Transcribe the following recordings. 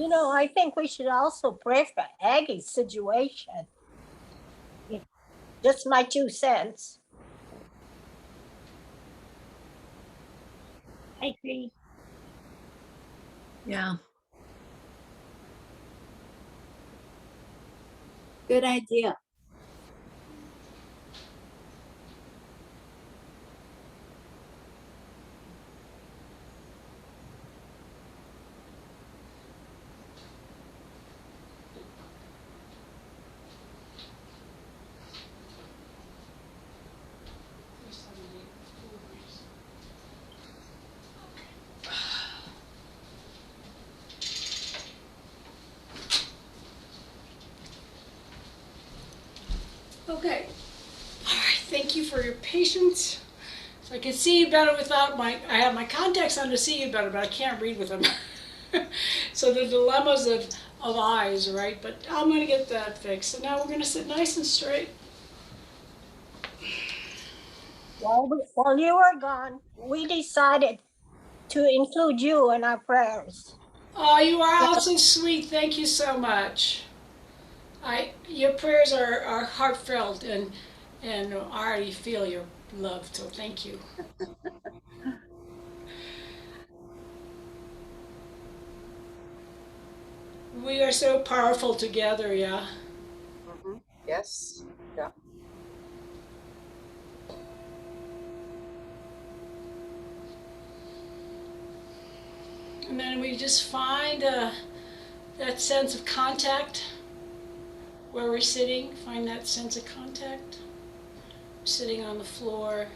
I think we should also pray for Aggie's situation. Just my 2 cents. I agree. Yeah. Good idea. Okay. All right. Thank you for your patience. So I can see you better without I have my contacts on to see you better, but I can't read with them. So the dilemmas of eyes, right? But I'm going to get that fixed. So now we're going to sit nice and straight. While you were gone, we decided to include you in our prayers. Oh, you are also sweet. Thank you so much. Your prayers are heartfelt, and I already feel your love. So thank you. We are so powerful together, yeah. Yes. Yeah. And then we just find that sense of contact where we're sitting. Find that sense of contact. Sitting on the floor.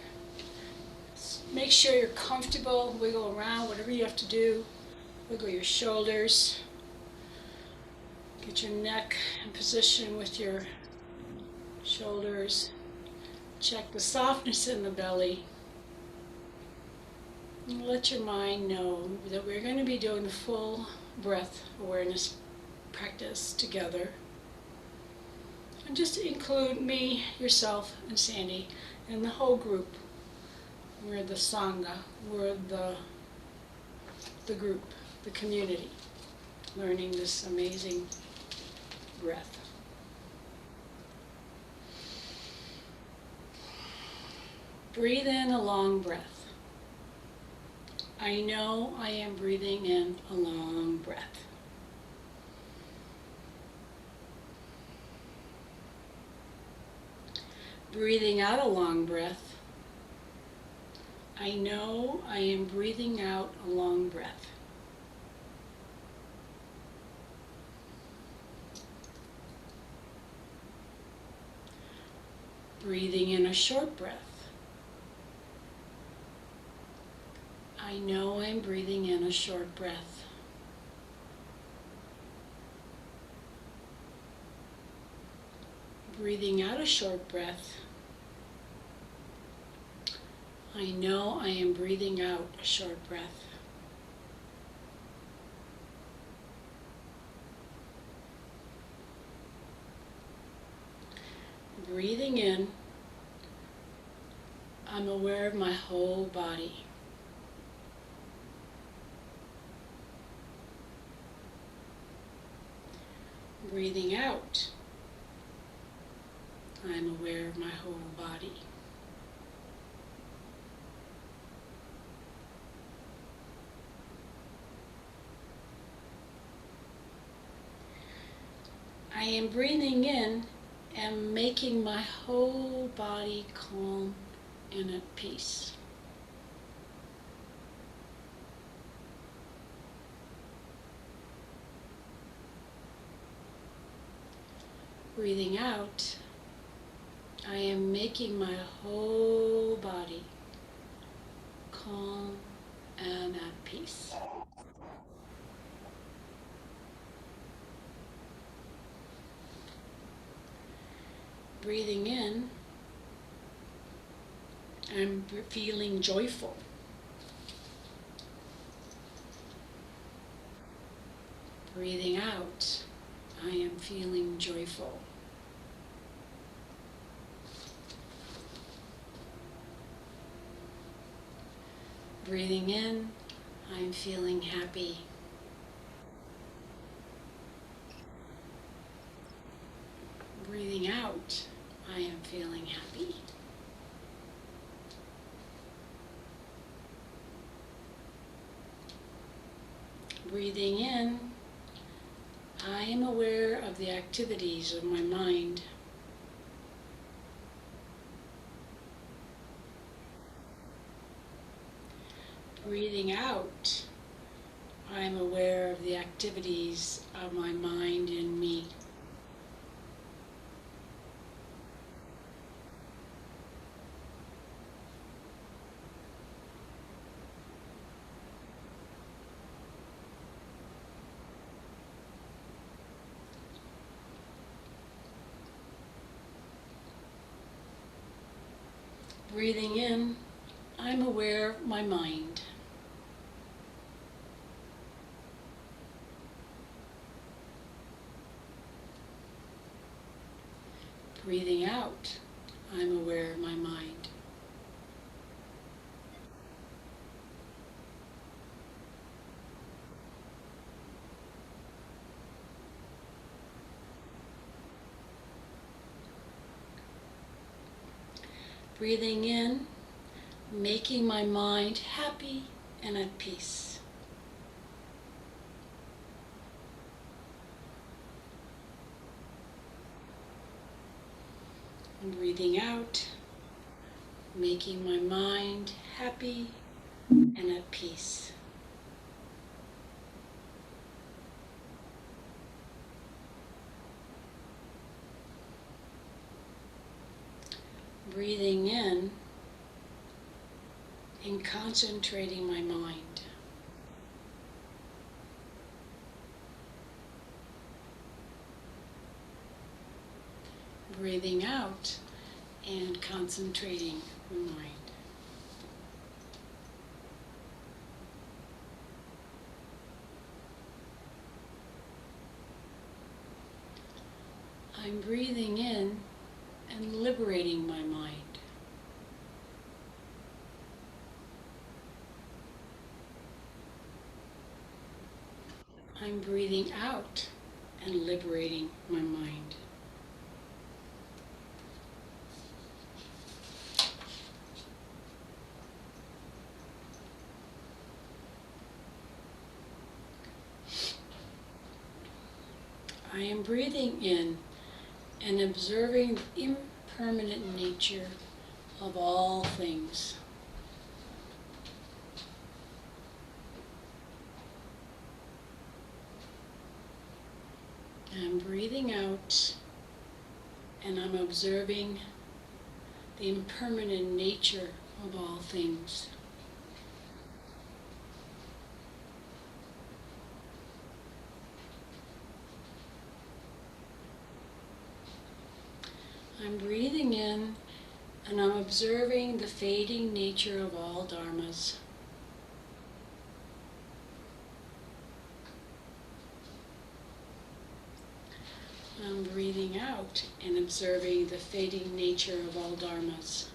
Make sure you're comfortable. Wiggle around, whatever you have to do. Wiggle your shoulders. Get your neck in position with your shoulders. Check the softness in the belly. And let your mind know that we're going to be doing the full breath awareness practice together. And just include me, yourself, and Sandy, and the whole group. We're the Sangha. We're the group, the community, learning this amazing breath. Breathe in a long breath. I know I am breathing in a long breath. Breathing out a long breath. I know I am breathing out a long breath. Breathing in a short breath. I know I'm breathing in a short breath. Breathing out a short breath. I know I am breathing out a short breath. Breathing in, I'm aware of my whole body. Breathing out, I'm aware of my whole body. I am breathing in and making my whole body calm and at peace. Breathing out, I am making my whole body calm and at peace. Breathing in, I'm feeling joyful. Breathing out, I am feeling joyful. Breathing in, I'm feeling happy. Breathing out, I am feeling happy. Breathing in, I am aware of the activities of my mind. Breathing out, I am aware of the activities of my mind and me. Breathing in, I'm aware of my mind. Breathing out, I'm aware of my mind. Breathing in, making my mind happy and at peace. And breathing out, making my mind happy and at peace. Breathing in and concentrating my mind. Breathing out and concentrating my mind. I'm breathing in and liberating my mind. I'm breathing out and liberating my mind. I am breathing in and observing the impermanent nature of all things. I'm breathing out and I'm observing the impermanent nature of all things. I'm breathing in and I'm observing the fading nature of all dharmas. I'm breathing out and observing the fading nature of all dharmas.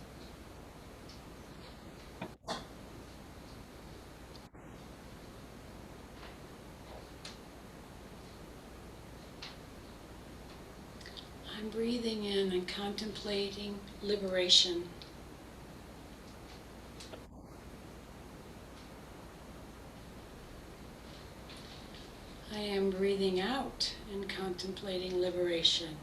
I'm breathing in and contemplating liberation. I am breathing out and contemplating liberation.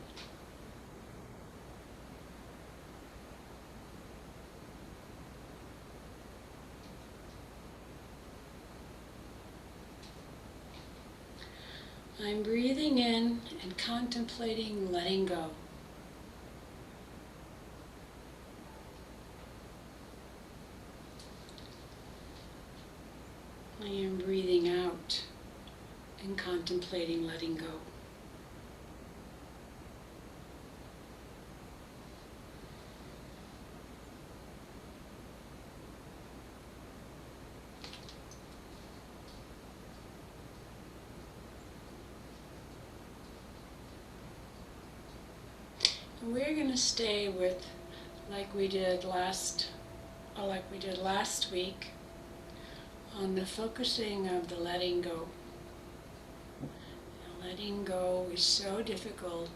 I'm breathing in and contemplating letting go. I am breathing out and contemplating letting go. And we're going to stay with, like we did last week, on the focusing of the letting go. Now, letting go is so difficult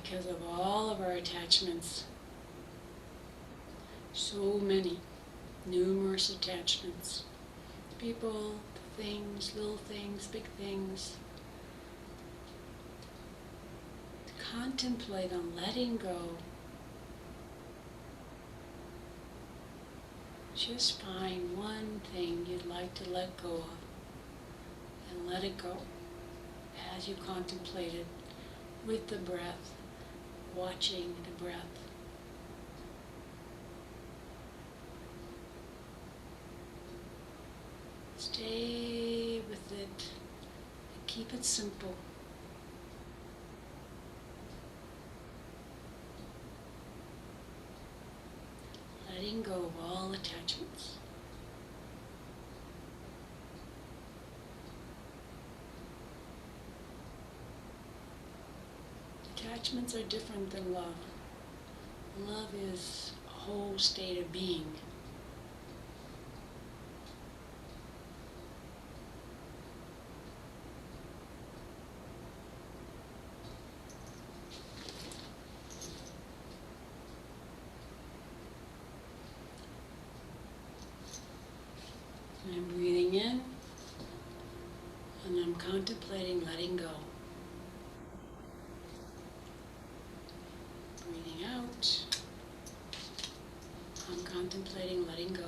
because of all of our attachments. So many, numerous attachments. People, things, little things, big things. Contemplate on letting go. Just find one thing you'd like to let go of and let it go as you contemplate it with the breath, watching the breath. Stay with it and keep it simple. Letting go of all attachments. Attachments are different than love. Love is a whole state of being. I'm breathing in, and I'm contemplating letting go. Breathing out, I'm contemplating letting go.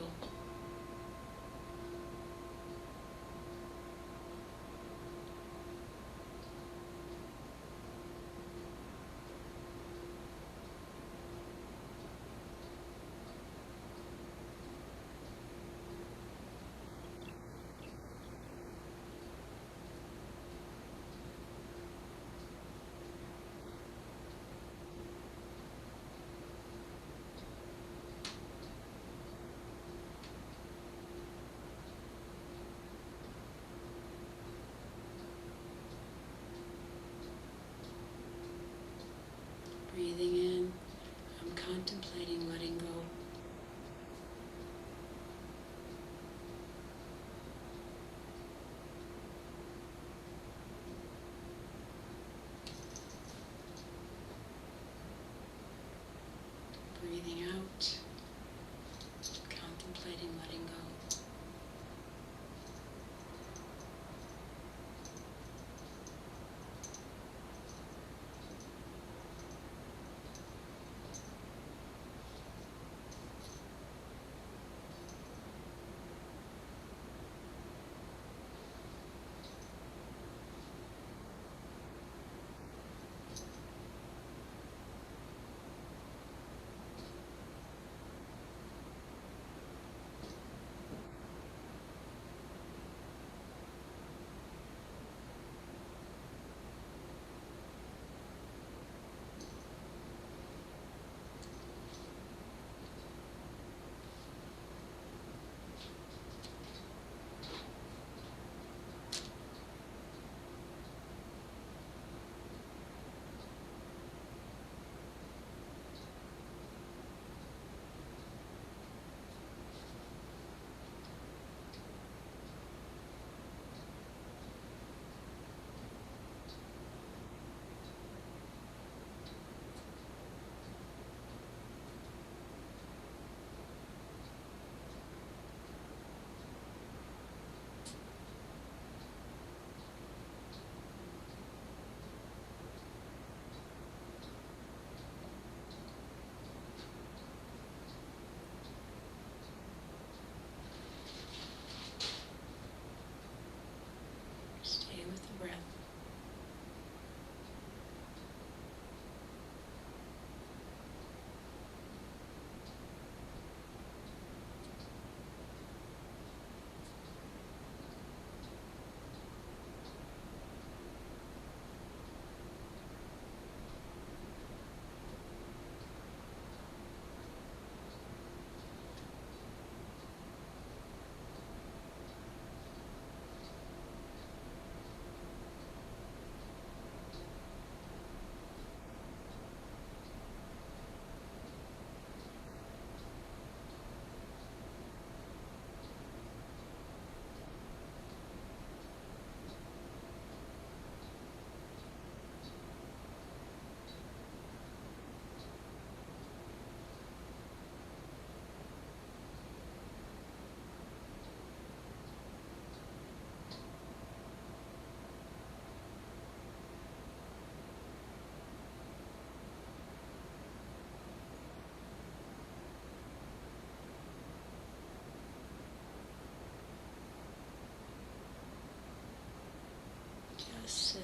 sit.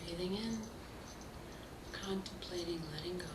Breathing in, contemplating letting go.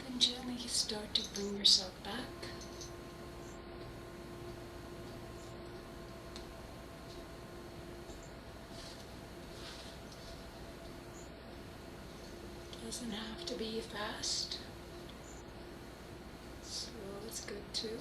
Then gently start to bring yourself back. Doesn't have to be fast. Slow is good too.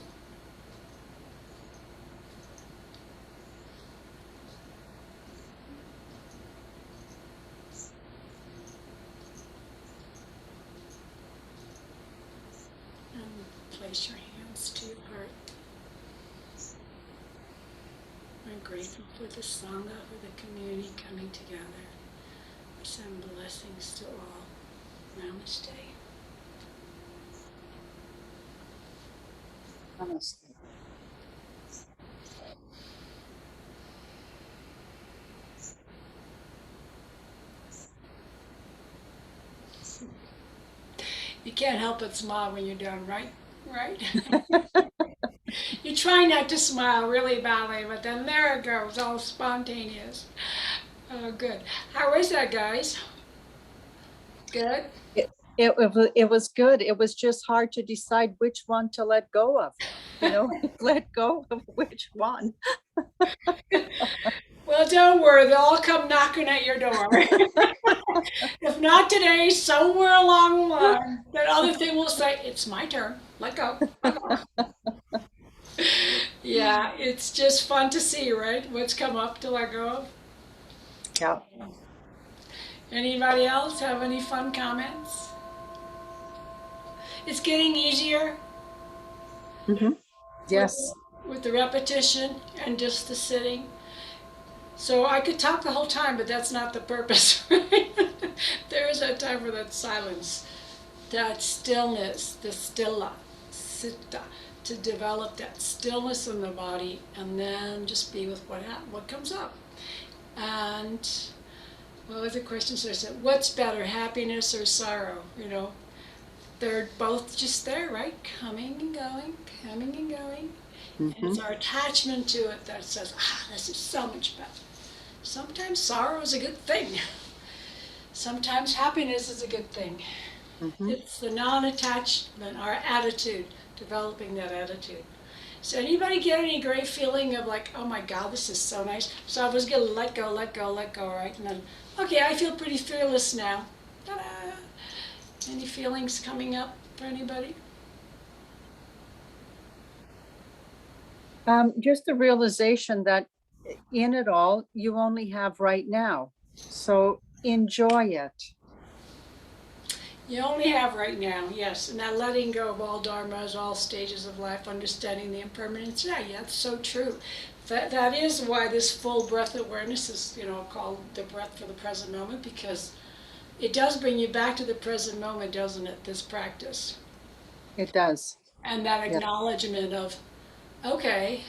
And place your hands to your heart. I'm grateful for the Sangha, for the community coming together. I send blessings to all. Namaste. Namaste. You can't help but smile when you're done, right? Right? You try not to smile really badly, but then there it goes, all spontaneous. Oh, good. How is that, guys? Good? It was good. It was just hard to decide which one to let go of, let go of which one. Well, don't worry, they'll all come knocking at your door. If not today, somewhere along the line, that other thing will say, it's my turn. Let go. Let go. Yeah, it's just fun to see, right? What's come up to let go of. Yeah. Anybody else have any fun comments? It's getting easier Yes. with the repetition and just the sitting. So I could talk the whole time, but that's not the purpose, right? There is a time for that silence, that stillness, the stilla, sitta, to develop that stillness in the body, and then just be with what comes up. And what was the question? So I said, what's better, happiness or sorrow? They're both just there, right? Coming and going, coming and going. And it's our attachment to it that says, this is so much better. Sometimes sorrow is a good thing. Sometimes happiness is a good thing. It's the non-attachment, our attitude, developing that attitude. So anybody get any great feeling of like, oh my God, this is so nice. So I was gonna let go, right? And then, okay, I feel pretty fearless now. Ta-da! Any feelings coming up for anybody? Just the realization that in it all, you only have right now. So enjoy it. You only have right now, yes, and that letting go of all dharmas, all stages of life, understanding the impermanence. Yeah, it's so true. That is why this full breath awareness is, called the breath for the present moment, because it does bring you back to the present moment, doesn't it? This practice It does. and that Yeah. acknowledgement of, okay,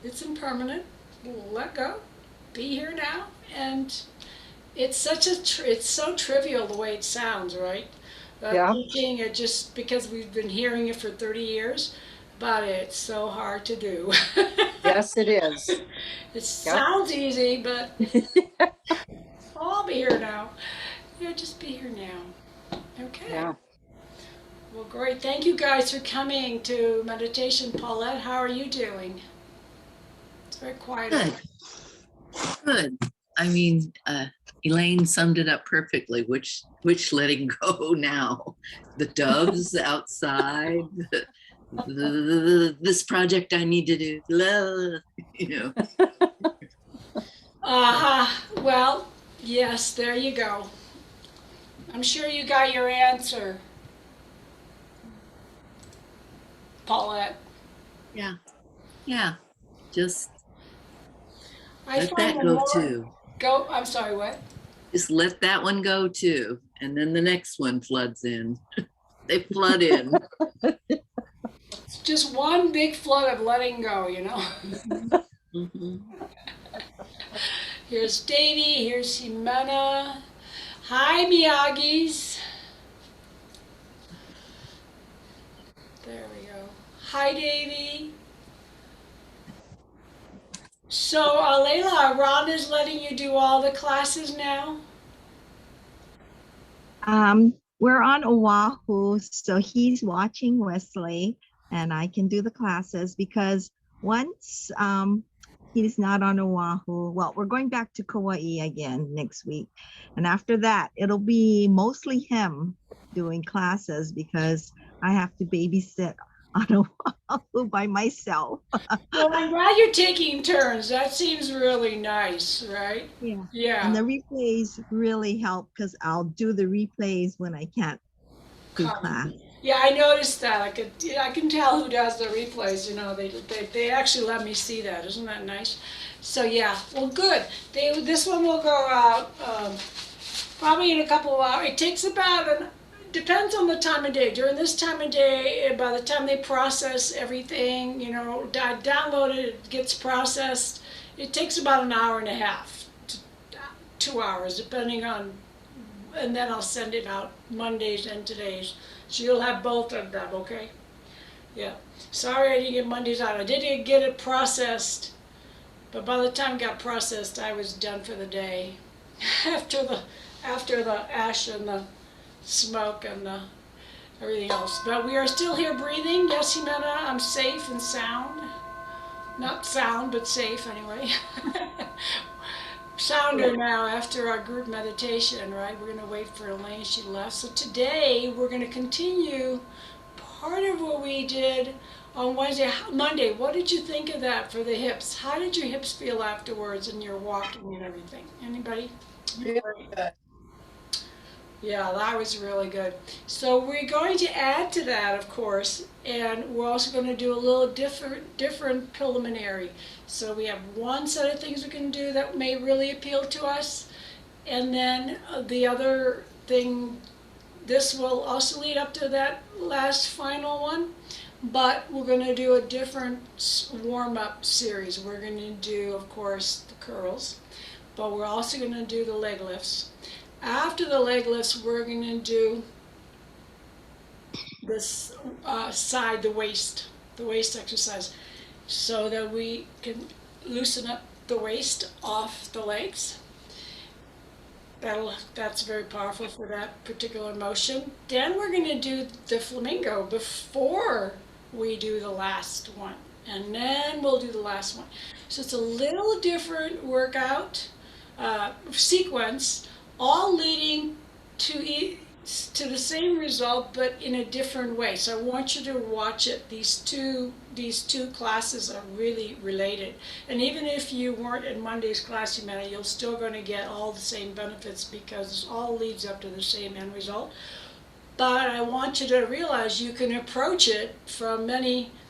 it's impermanent. Let go. Be here now, and it's so trivial the way it sounds, right? Yeah. Teaching it just because we've been hearing it for 30 years, but it's so hard to do. Yes, it is. It sounds easy, but I'll be here now. Yeah, just be here now. Okay. Yeah. Well, great. Thank you guys for coming to meditation. Paulette, how are you doing? It's very quiet. Good. Good. I mean, Elaine summed it up perfectly. Which letting go now? The doves outside. This project I need to do. Well, yes, there you go. I'm sure you got your answer, Paulette. Yeah. Yeah. Just I let find that the go more too. go. I'm sorry. What? Just let that one go too, and then the next one floods in. They flood in. It's just one big flood of letting go. Here's Davy. Here's Jimena. Hi, Miyagi's. There we go. Hi, Davy. So, Leila, Ron is letting you do all the classes now? We're on Oahu, so he's watching Wesley, and I can do the classes because once he's not on Oahu. Well, we're going back to Kauai again next week. And after that, it'll be mostly him doing classes because I have to babysit on Oahu by myself. Well, I'm glad you're taking turns. That seems really nice, right? Yeah. Yeah. And the replays really help because I'll do the replays when I can't do class. Yeah, I noticed that. I can tell who does the replays. You know, they actually let me see that. Isn't that nice? So yeah, well, good. This one will go out probably in a couple of hours. It takes depends on the time of day. During this time of day, by the time they process everything, you know, download it, it gets processed. It takes about an hour and a half to 2 hours, depending on. And then I'll send it out Mondays and todays. So you'll have both of them, okay? Yeah. Sorry I didn't get Mondays out. I did get it processed, but by the time it got processed, I was done for the day. after the ash and the smoke and everything else. But we are still here breathing. Yes, Jimena, I'm safe and sound. Not sound, but safe anyway. Sounder now after our group meditation, right? We're going to wait for Elaine. She left. So today we're going to continue part of what we did on Monday. What did you think of that for the hips? How did your hips feel afterwards and your walking and everything? Anybody? Really good. Yeah, that was really good. So we're going to add to that, of course, and we're also going to do a little different preliminary. So we have one set of things we can do that may really appeal to us, and then the other thing, this will also lead up to that last final one, but we're going to do a different warm-up series. We're going to do, of course, the curls, but we're also going to do the leg lifts. After the leg lifts, we're going to do this the waist exercise, so that we can loosen up the waist off the legs. That's very powerful for that particular motion. Then we're going to do the flamingo before we do the last one, and then we'll do the last one. So it's a little different workout sequence, all leading to the same result, but in a different way. So I want you to watch it. These two classes are really related. And even if you weren't in Monday's class, you're still going to get all the same benefits because it all leads up to the same end result. But I want you to realize you can approach it from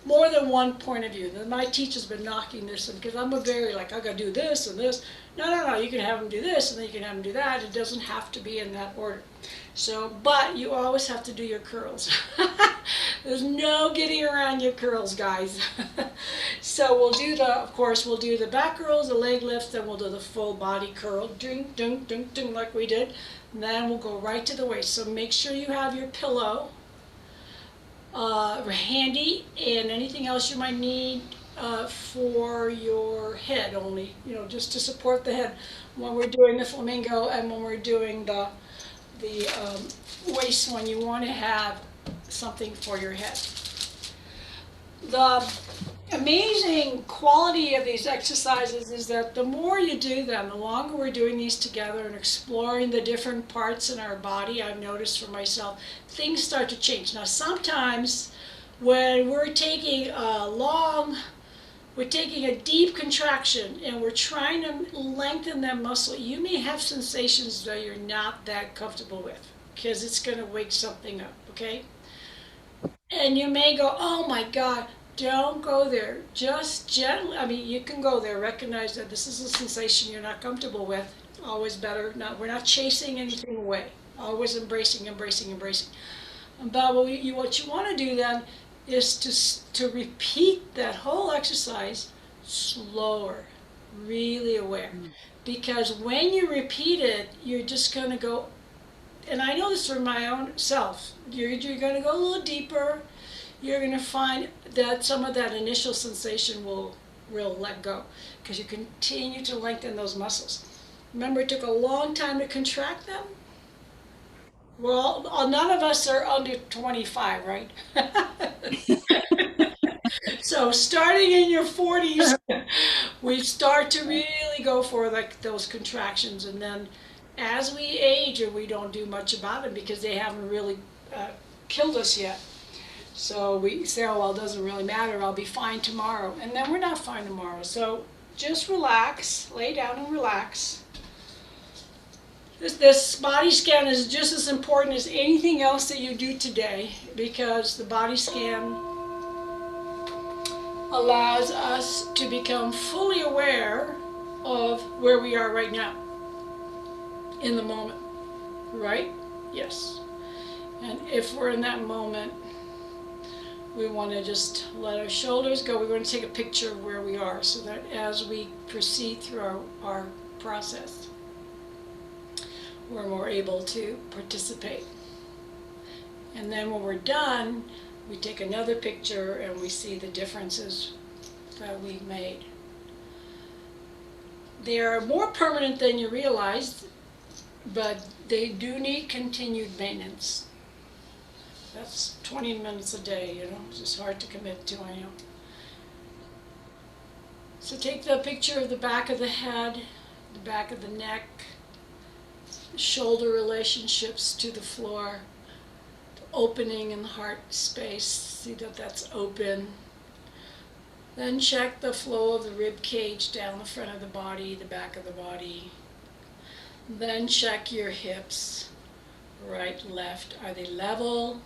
more than one point of view. My teacher's been knocking this because I'm a very I gotta do this and this. No, you can have them do this and then you can have them do that. It doesn't have to be in that order. So, but you always have to do your curls. There's no getting around your curls, guys. So we'll do the back curls, the leg lifts, then we'll do the full body curl, ding, ding, ding, ding, like we did. And then we'll go right to the waist. So make sure you have your pillow handy and anything else you might need for your head only, just to support the head when we're doing the flamingo and when we're doing the waist one. You want to have something for your head. The amazing quality of these exercises is that the more you do them, the longer we're doing these together and exploring the different parts in our body, I've noticed for myself, things start to change. Now sometimes when we're taking a deep contraction and we're trying to lengthen that muscle, you may have sensations that you're not that comfortable with because it's going to wake something up, okay? And you may go, oh my God, don't go there. Just gently, you can go there, recognize that this is a sensation you're not comfortable with. Always better. We're not chasing anything away. Always embracing. But what you want to do then is to repeat that whole exercise slower, really aware. Because when you repeat it, you're just going to go, and I know this from my own self, you're going to go a little deeper. You're going to find that some of that initial sensation will let go because you continue to lengthen those muscles. Remember, it took a long time to contract them. Well, none of us are under 25, right? So starting in your 40s, we start to really go for like those contractions, and then as we age, or we don't do much about it because they haven't really killed us yet. So we say, oh, well, it doesn't really matter. I'll be fine tomorrow. And then we're not fine tomorrow. So just relax, lay down and relax. This body scan is just as important as anything else that you do today, because the body scan allows us to become fully aware of where we are right now, in the moment, right? Yes. And if we're in that moment, we want to just let our shoulders go. We want to take a picture of where we are so that as we proceed through our process, we're more able to participate. And then when we're done, we take another picture and we see the differences that we've made. They are more permanent than you realize, but they do need continued maintenance. That's 20 minutes a day, you know, it's just hard to commit to, I know. So take the picture of the back of the head, the back of the neck, shoulder relationships to the floor, the opening in the heart space, see that that's open. Then check the flow of the rib cage down the front of the body, the back of the body. Then check your hips, right, left. Are they level?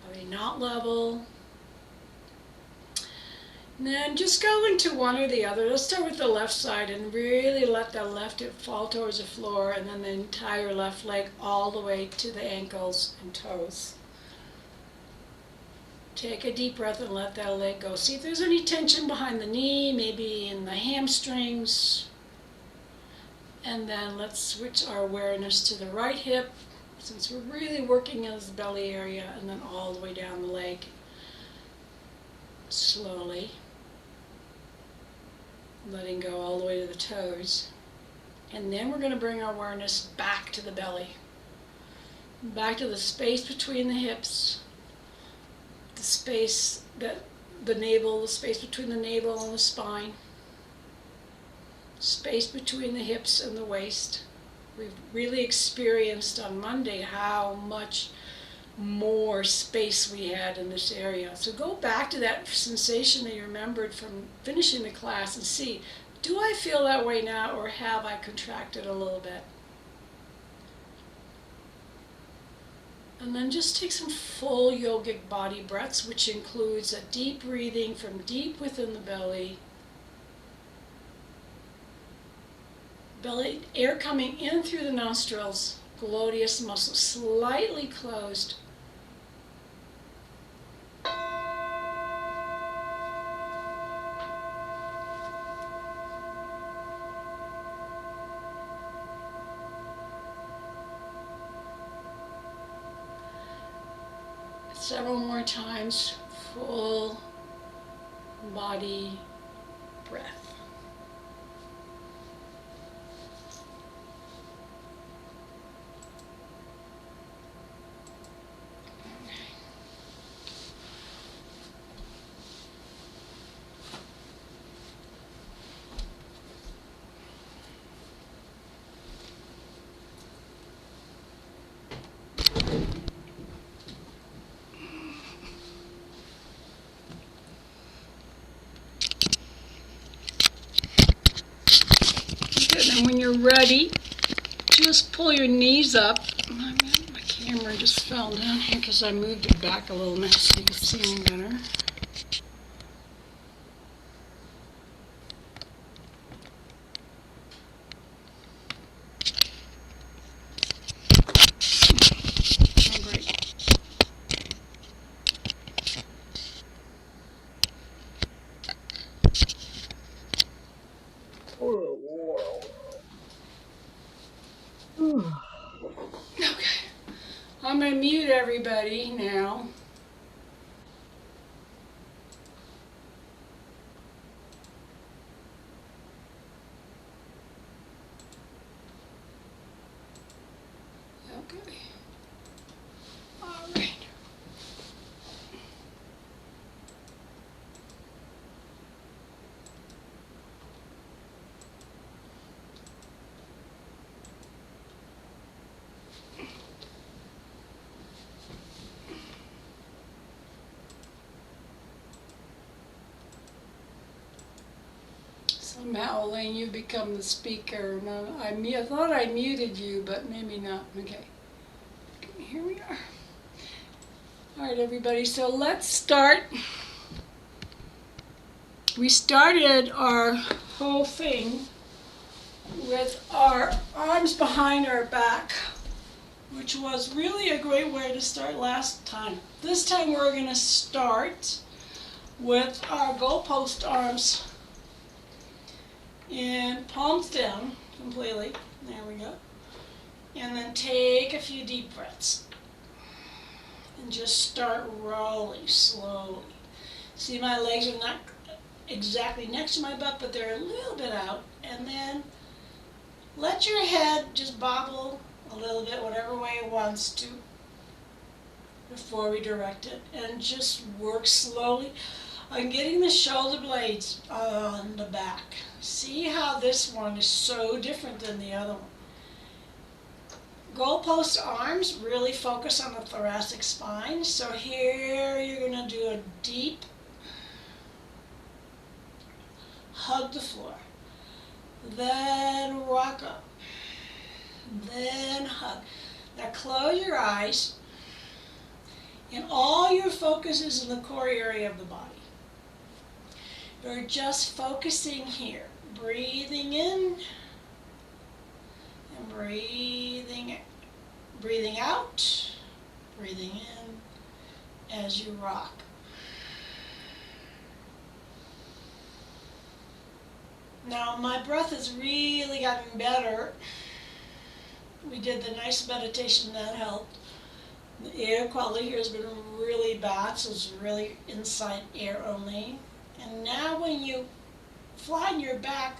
Are they not level? And then just go into one or the other. Let's start with the left side and really let that left hip fall towards the floor, and then the entire left leg all the way to the ankles and toes. Take a deep breath and let that leg go. See if there's any tension behind the knee, maybe in the hamstrings. And then let's switch our awareness to the right hip, since we're really working in this belly area, and then all the way down the leg. Slowly. Letting go all the way to the toes. And then we're going to bring our awareness back to the belly. Back to the space between the hips. The space that the navel, the space between the navel and the spine. Space between the hips and the waist. We've really experienced on Monday how much more space we had in this area. So go back to that sensation that you remembered from finishing the class and see, do I feel that way now, or have I contracted a little bit? And then just take some full yogic body breaths, which includes a deep breathing from deep within the belly. Belly air coming in through the nostrils, gluteus muscle slightly closed. Several more times, full body breath. And when you're ready, just pull your knees up. My camera just fell down here because I moved it back a little bit so you can see me better. Oh, great. Okay. I'm going to mute everybody now. Okay. All right. Somehow, Elaine, you become the speaker. No, I thought I muted you, but maybe not. Okay. Here we are. All right, everybody. So let's start. We started our whole thing with our arms behind our back, which was really a great way to start last time. This time we're going to start with our goalpost arms and palms down completely. There we go. And then take a few deep breaths. And just start rolling slowly. See, my legs are not exactly next to my butt, but they're a little bit out. And then let your head just bobble a little bit, whatever way it wants to, before we direct it. And just work slowly on getting the shoulder blades on the back. See how this one is so different than the other one. Goalpost arms really focus on the thoracic spine. So here you're going to do a deep hug the floor. Then rock up. Then hug. Now close your eyes. And all your focus is in the core area of the body. You're just focusing here. Breathing in. And breathing out, breathing in as you rock. Now my breath has really gotten better. We did the nice meditation that helped. The air quality here has been really bad, so it's really inside air only. And now when you flatten your back,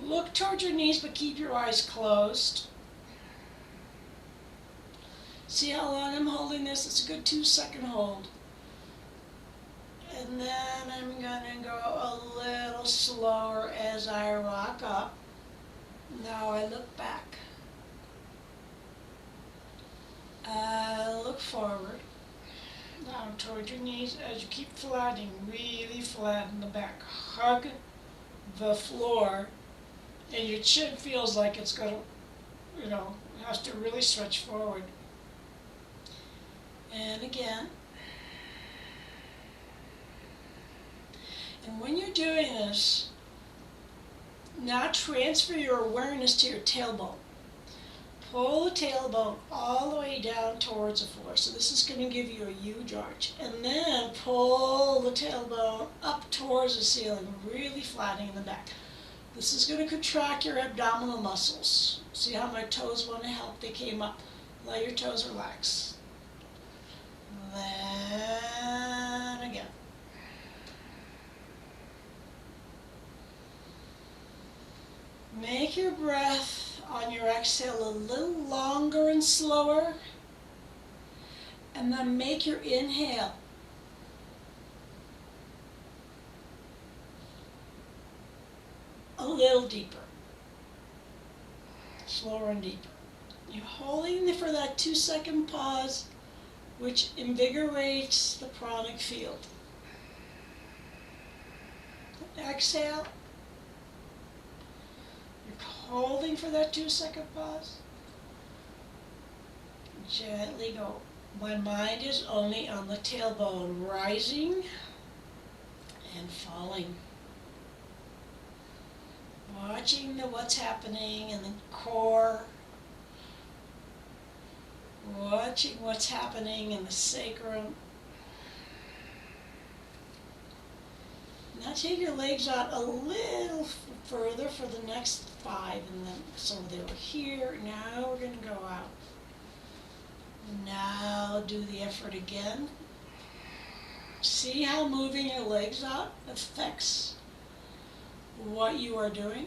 look towards your knees but keep your eyes closed. See how long I'm holding this? It's a good 2-second hold. And then I'm going to go a little slower as I rock up. Now I look back. Look forward. Now toward your knees as you keep flattening, really flatten the back. Hug the floor. And your chin feels like it's going to, it has to really stretch forward. And again. And when you're doing this, now transfer your awareness to your tailbone. Pull the tailbone all the way down towards the floor. So this is going to give you a huge arch. And then pull the tailbone up towards the ceiling, really flattening the back. This is going to contract your abdominal muscles. See how my toes want to help? They came up. Let your toes relax. Then again. Make your breath on your exhale a little longer and slower. And then make your inhale a little deeper. Slower and deeper. You're holding for that 2-second pause, which invigorates the pranic field. Exhale. You're holding for that 2-second pause. Gently go. My mind is only on the tailbone, rising and falling. Watching what's happening in the core. Watching what's happening in the sacrum. Now take your legs out a little further for the next 5. And then, so they were here. Now we're going to go out. Now do the effort again. See how moving your legs out affects what you are doing.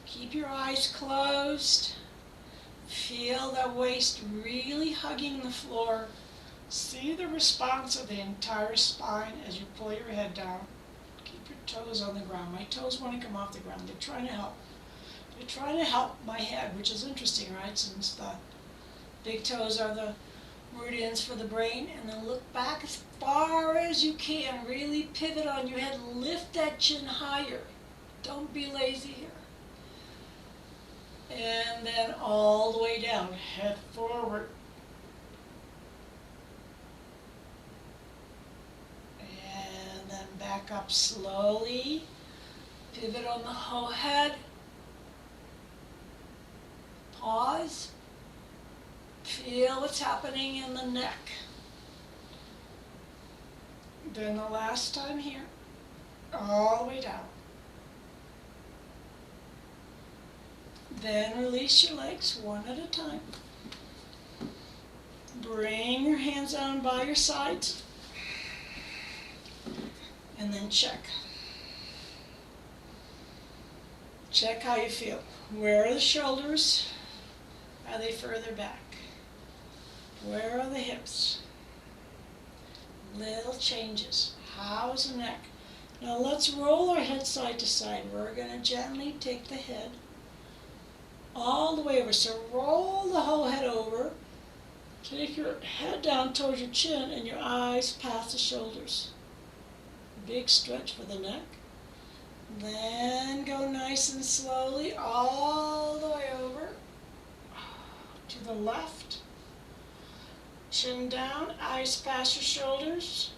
Keep your eyes closed. Feel that waist really hugging the floor. See the response of the entire spine as you pull your head down. Keep your toes on the ground. My toes want to come off the ground. They're trying to help. You're trying to help my head, which is interesting, right? Since the big toes are the meridians for the brain, and then look back as far as you can. Really pivot on your head. Lift that chin higher. Don't be lazy here. And then all the way down. Head forward. And then back up slowly. Pivot on the whole head. Pause. Feel what's happening in the neck. Then the last time here, all the way down. Then release your legs one at a time. Bring your hands down by your sides. And then check. Check how you feel. Where are the shoulders? Are they further back? Where are the hips? Little changes. How's the neck? Now let's roll our head side to side. We're going to gently take the head all the way over. So roll the whole head over. Take your head down towards your chin and your eyes past the shoulders. Big stretch for the neck. Then go nice and slowly all the way over to the left. Chin down, eyes past your shoulders.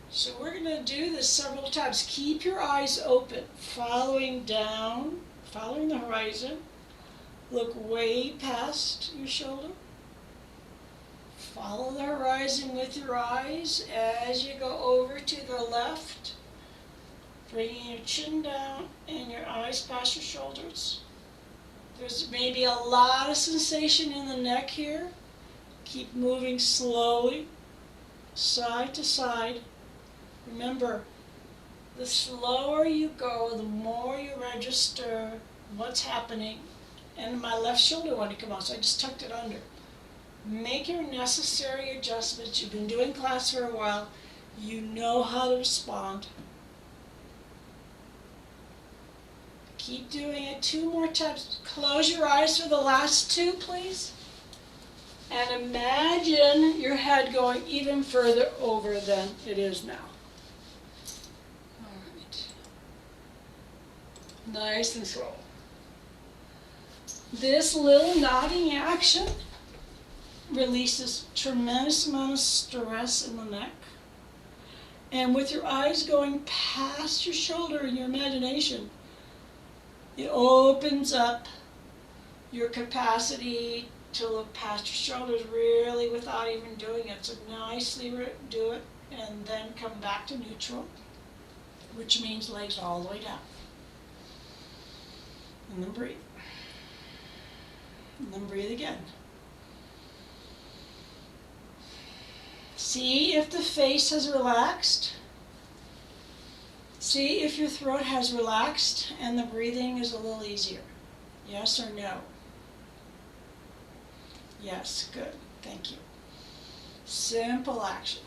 So we're going to do this several times. Keep your eyes open, following down, following the horizon. Look way past your shoulder. Follow the horizon with your eyes as you go over to the left. Bringing your chin down and your eyes past your shoulders. There's maybe a lot of sensation in the neck here. Keep moving slowly, side to side. Remember, the slower you go, the more you register what's happening. And my left shoulder wanted to come out, so I just tucked it under. Make your necessary adjustments. You've been doing class for a while. You know how to respond. Keep doing it 2 more times. Close your eyes for the last 2, please. And imagine your head going even further over than it is now. All right. Nice and slow. This little nodding action releases tremendous amount of stress in the neck. And with your eyes going past your shoulder in your imagination, it opens up your capacity to look past your shoulders really without even doing it. So nicely do it and then come back to neutral, which means legs all the way down. And then breathe. And then breathe again. See if the face has relaxed. See if your throat has relaxed and the breathing is a little easier. Yes or no? Yes, good. Thank you. Simple action.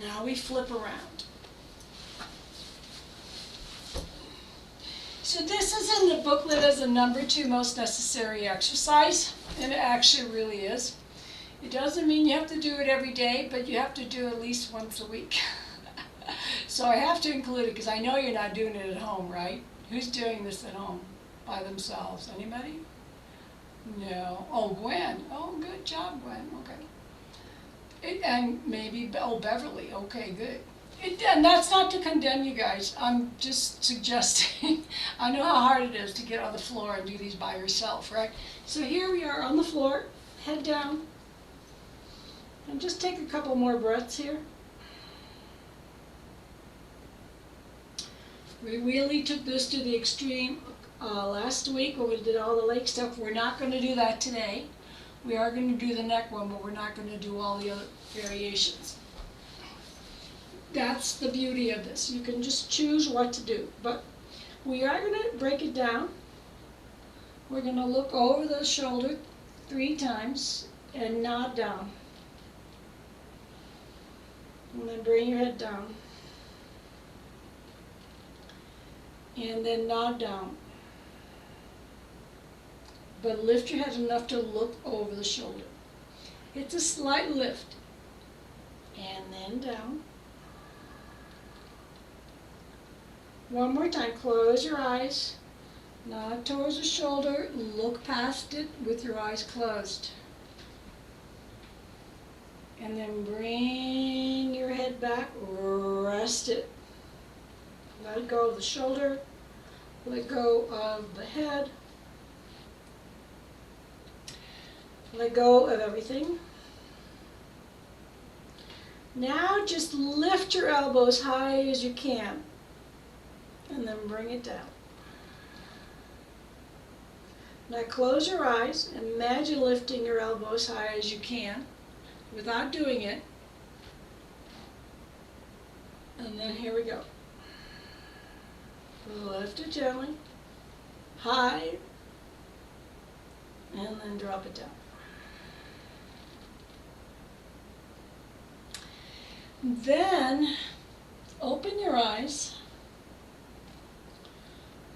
Now we flip around. So this is in the booklet as the number 2 most necessary exercise, and it actually really is. It doesn't mean you have to do it every day, but you have to do it at least once a week. So I have to include it because I know you're not doing it at home, right? Who's doing this at home by themselves? Anybody? No. Oh, Gwen. Oh, good job, Gwen. Okay. And maybe, oh, Beverly. Okay, good. And that's not to condemn you guys. I'm just suggesting. I know how hard it is to get on the floor and do these by yourself, right? So here we are on the floor, head down. And just take a couple more breaths here. We really took this to the extreme last week when we did all the lake stuff. We're not going to do that today. We are going to do the neck one, but we're not going to do all the other variations. That's the beauty of this. You can just choose what to do. But we are going to break it down. We're going to look over the shoulder 3 times and nod down. And then bring your head down. And then nod down. but lift your head enough to look over the shoulder. It's a slight lift. And then down. One more time, close your eyes. Nod towards the shoulder, look past it with your eyes closed. And then bring your head back, rest it. Let go of the shoulder, let go of the head, let go of everything. Now just lift your elbows high as you can, and then bring it down. Now close your eyes, imagine lifting your elbows high as you can, without doing it. And then here we go. Lift it gently, high, and then drop it down. Then open your eyes,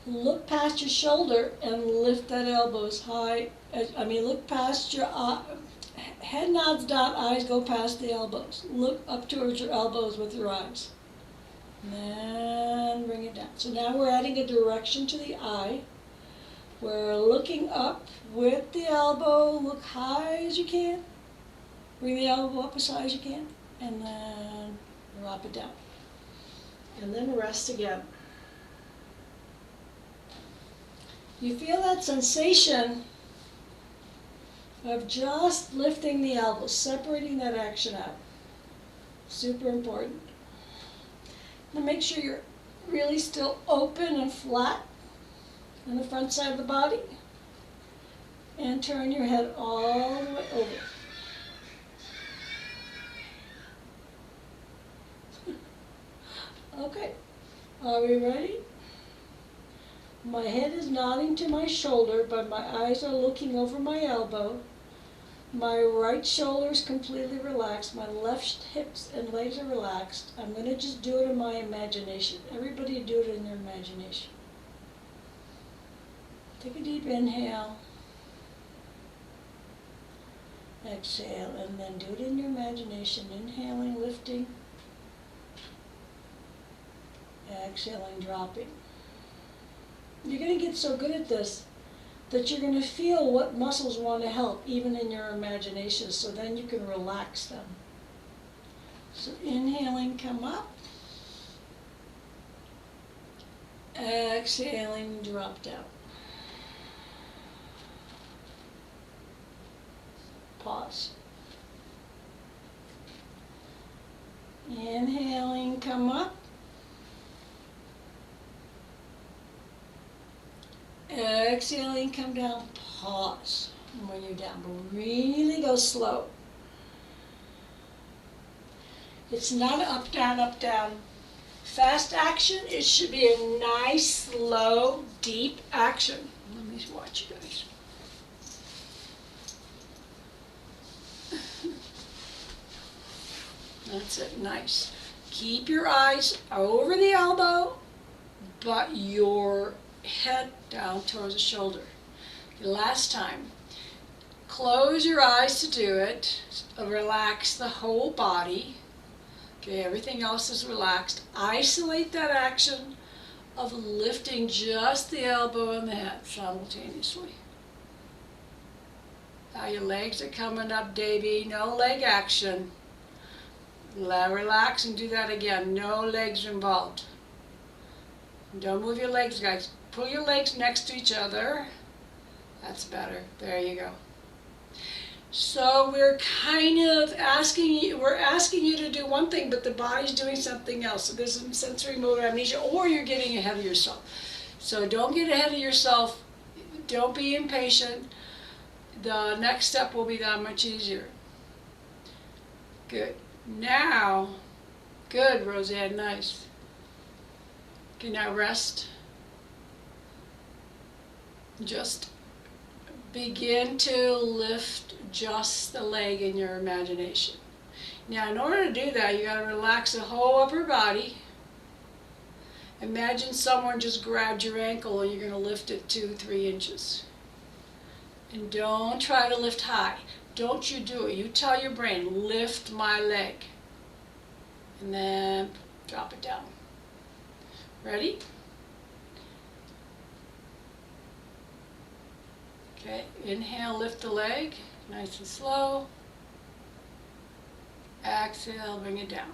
look past your shoulder and lift that elbows high. Look past your head nods down, eyes go past the elbows. Look up towards your elbows with your eyes. And then bring it down. So now we're adding a direction to the eye. We're looking up with the elbow, look high as you can. Bring the elbow up as high as you can. And then drop it down. And then rest again. You feel that sensation of just lifting the elbows, separating that action out. Super important. Now make sure you're really still open and flat on the front side of the body. And turn your head all the way over. Okay, are we ready? My head is nodding to my shoulder, but my eyes are looking over my elbow. My right shoulder is completely relaxed. My left hips and legs are relaxed. I'm going to just do it in my imagination. Everybody do it in their imagination. Take a deep inhale. Exhale, and then do it in your imagination. Inhaling, lifting. Exhaling, dropping. You're going to get so good at this that you're going to feel what muscles want to help, even in your imagination, so then you can relax them. So inhaling, come up. Exhaling, drop down. Pause. Inhaling, come up. Exhaling, come down, pause. And when you're down, but really go slow. It's not up, down. Fast action, it should be a nice, slow, deep action. Let me watch you guys. That's it, nice. Keep your eyes over the elbow, but your head down towards the shoulder. Last time. Close your eyes to do it. Relax the whole body. Okay, everything else is relaxed. Isolate that action of lifting just the elbow and the head simultaneously. Now your legs are coming up, Davey. No leg action. Relax and do that again. No legs involved. Don't move your legs, guys. Pull your legs next to each other. That's better. There you go. So we're kind of asking you to do one thing, but the body's doing something else. So there's some sensory motor amnesia, or you're getting ahead of yourself. So don't get ahead of yourself. Don't be impatient. The next step will be that much easier. Good. Now, good, Roseanne, nice. Okay, now rest. Just begin to lift just the leg in your imagination. Now, in order to do that, you got to relax the whole upper body. Imagine someone just grabbed your ankle and you're going to lift it 2-3 inches. And don't try to lift high. Don't you do it. You tell your brain, lift my leg. And then drop it down. Ready? Okay, inhale, lift the leg, nice and slow. Exhale, bring it down.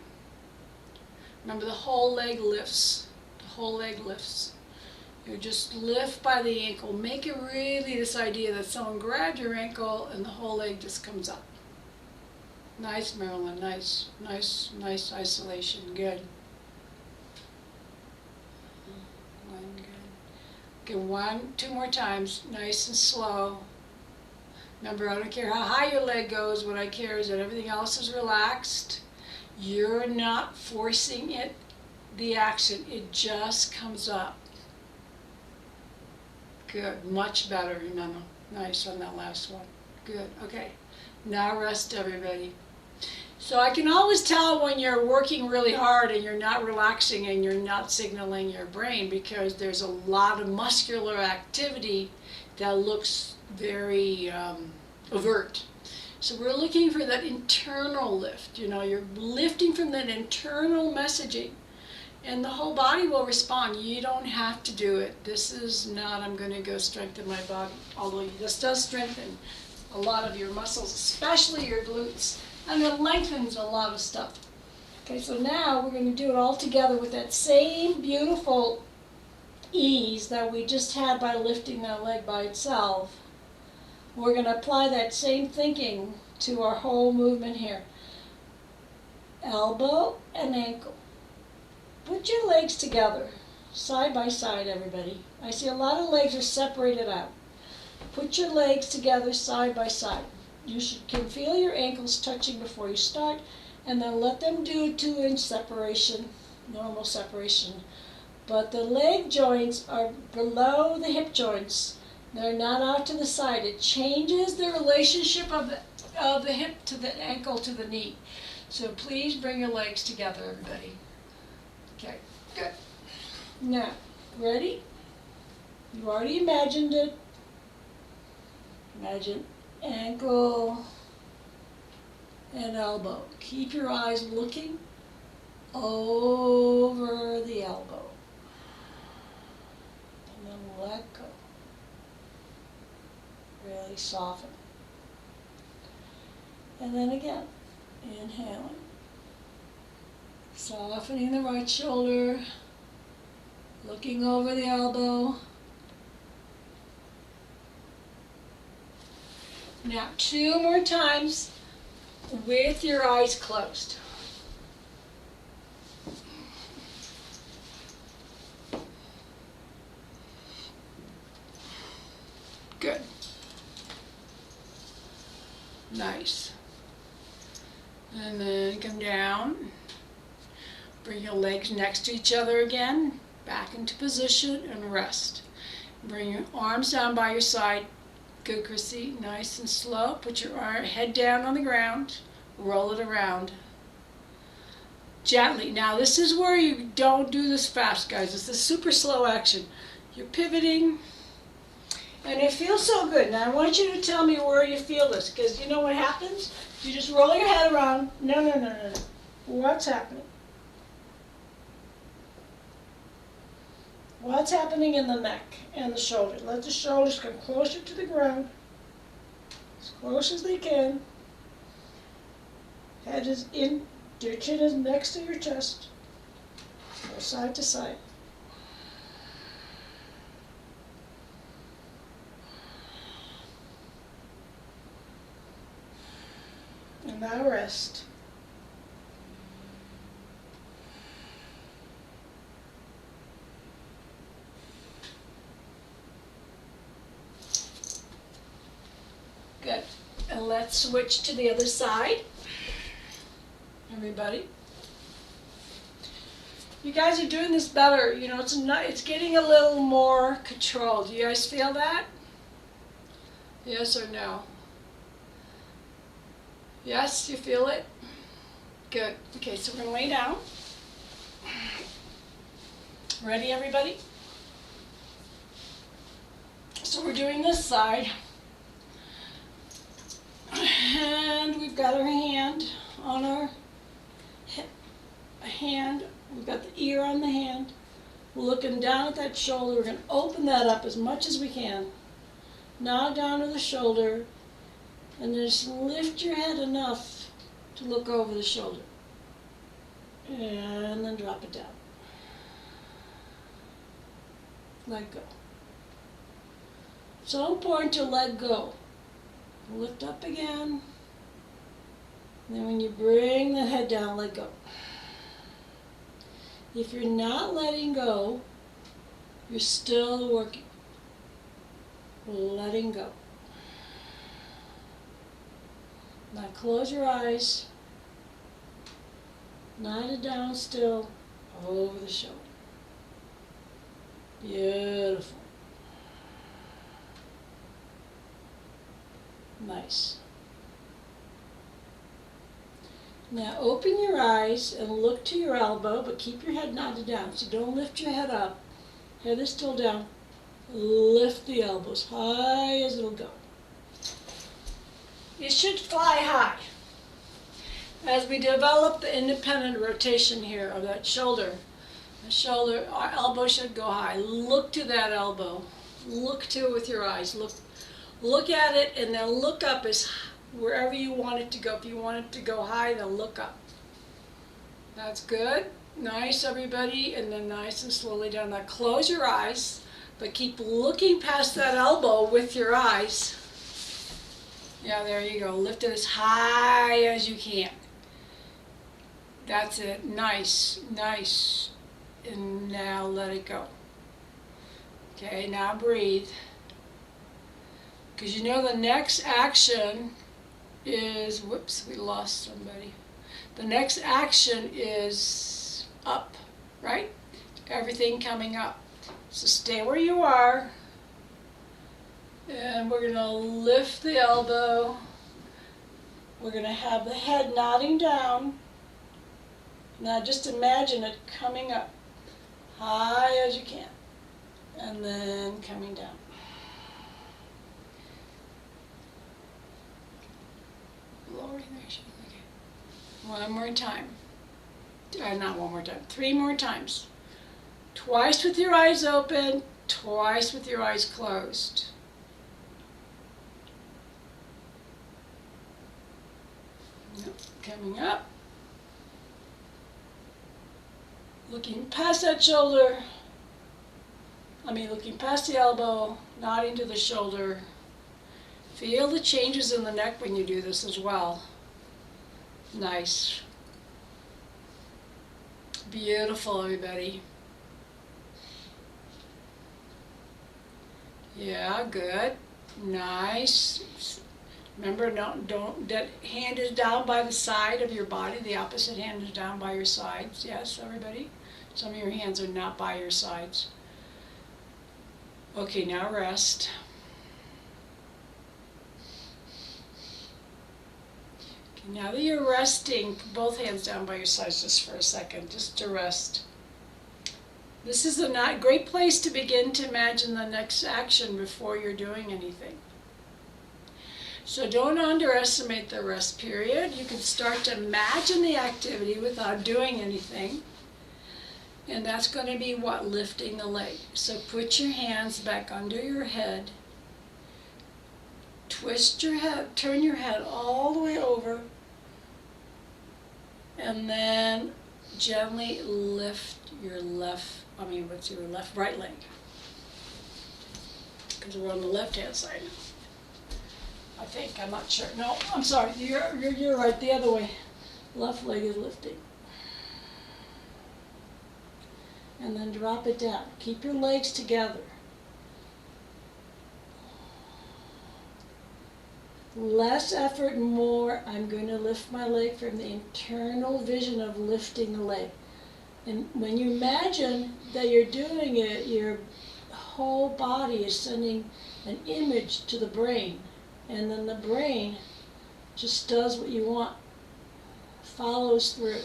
Remember, the whole leg lifts. The whole leg lifts. You just lift by the ankle. Make it really this idea that someone grabbed your ankle and the whole leg just comes up. Nice, Marilyn. Nice, nice, nice isolation. Good. Okay, 2 more times. Nice and slow. Remember, I don't care how high your leg goes. What I care is that everything else is relaxed. You're not forcing it, the action. It just comes up. Good. Much better, remember. Nice on that last one. Good. Okay. Now rest, everybody. So I can always tell when you're working really hard and you're not relaxing and you're not signaling your brain, because there's a lot of muscular activity that looks very overt. So we're looking for that internal lift. You know, you're lifting from that internal messaging, and the whole body will respond. You don't have to do it. This is not, I'm going to go strengthen my body, although this does strengthen a lot of your muscles, especially your glutes, and it lengthens a lot of stuff. Okay, so now we're going to do it all together with that same beautiful ease that we just had by lifting that leg by itself. We're going to apply that same thinking to our whole movement here. Elbow and ankle. Put your legs together, side by side, everybody. I see a lot of legs are separated out. Put your legs together side by side. You can feel your ankles touching before you start, and then let them do a 2-inch separation, normal separation. But the leg joints are below the hip joints. They're not out to the side. It changes the relationship of the hip to the ankle to the knee. So please bring your legs together, everybody. Okay, good. Now, ready? You already imagined it. Imagine ankle and elbow. Keep your eyes looking over the elbow. And then let go. Really soften. And then again, inhaling. Softening the right shoulder. Looking over the elbow. Now 2 more times with your eyes closed. Good. Nice. And then come down. Bring your legs next to each other again. Back into position and rest. Bring your arms down by your side. Good, Chrissy. Nice and slow. Put your head down on the ground. Roll it around. Gently. Now this is where you don't do this fast, guys. This is super slow action. You're pivoting. And it feels so good. Now I want you to tell me where you feel this, because you know what happens? You just roll your head around. No. What's happening? What's happening in the neck and the shoulder? Let the shoulders come closer to the ground, as close as they can. Head is in, your chin is next to your chest. Go side to side. And now rest. Good. And let's switch to the other side. Everybody. You guys are doing this better. You know, it's getting a little more controlled. Do you guys feel that? Yes or no? Yes, you feel it? Good. Okay, so we're going to lay down. Ready, everybody? So we're doing this side. And we've got our hand on our hand. We've got the ear on the hand. We're looking down at that shoulder. We're going to open that up as much as we can. Now down to the shoulder. And just lift your head enough to look over the shoulder. And then drop it down. Let go. So important to let go. Lift up again. And then when you bring the head down, let go. If you're not letting go, you're still working. Letting go. Now close your eyes. Nod it down still over the shoulder. Beautiful. Nice. Now open your eyes and look to your elbow, but keep your head nodded down. So don't lift your head up. Head is still down. Lift the elbows high as it'll go. You should fly high. As we develop the independent rotation here of that shoulder, our elbow should go high. Look to that elbow. Look to it with your eyes. Look at it and then look up as wherever you want it to go. If you want it to go high, then look up. That's good. Nice, everybody. And then nice and slowly down. Now close your eyes, but keep looking past that elbow with your eyes. Yeah, there you go. Lift it as high as you can. That's it. Nice, nice. And now let it go. Okay, now breathe. Because you know the next action is, whoops, we lost somebody. The next action is up, right? Everything coming up. So stay where you are. And we're going to lift the elbow. We're going to have the head nodding down. Now just imagine it coming up high as you can. And then coming down. Lowering there. Okay. One more time. Not one more time. 3 more times. Twice with your eyes open. Twice with your eyes closed. Yep. Coming up. Looking past that shoulder. Looking past the elbow, nodding to the shoulder. Feel the changes in the neck when you do this as well. Nice. Beautiful, everybody. Yeah, good. Nice. Remember, don't, that hand is down by the side of your body. The opposite hand is down by your sides. Yes, everybody? Some of your hands are not by your sides. Okay, now rest. Okay, now that you're resting, put both hands down by your sides just for a second, just to rest. This is a great place to begin to imagine the next action before you're doing anything. So don't underestimate the rest period. You can start to imagine the activity without doing anything. And that's going to be what? Lifting the leg. So put your hands back under your head. Twist your head, turn your head all the way over. And then gently lift your right leg. Because we're on the left-hand side. I think, I'm not sure. No, I'm sorry, you're right, the other way. Left leg is lifting. And then drop it down. Keep your legs together. Less effort, more. I'm going to lift my leg from the internal vision of lifting the leg. And when you imagine that you're doing it, your whole body is sending an image to the brain. And then the brain just does what you want, follows through.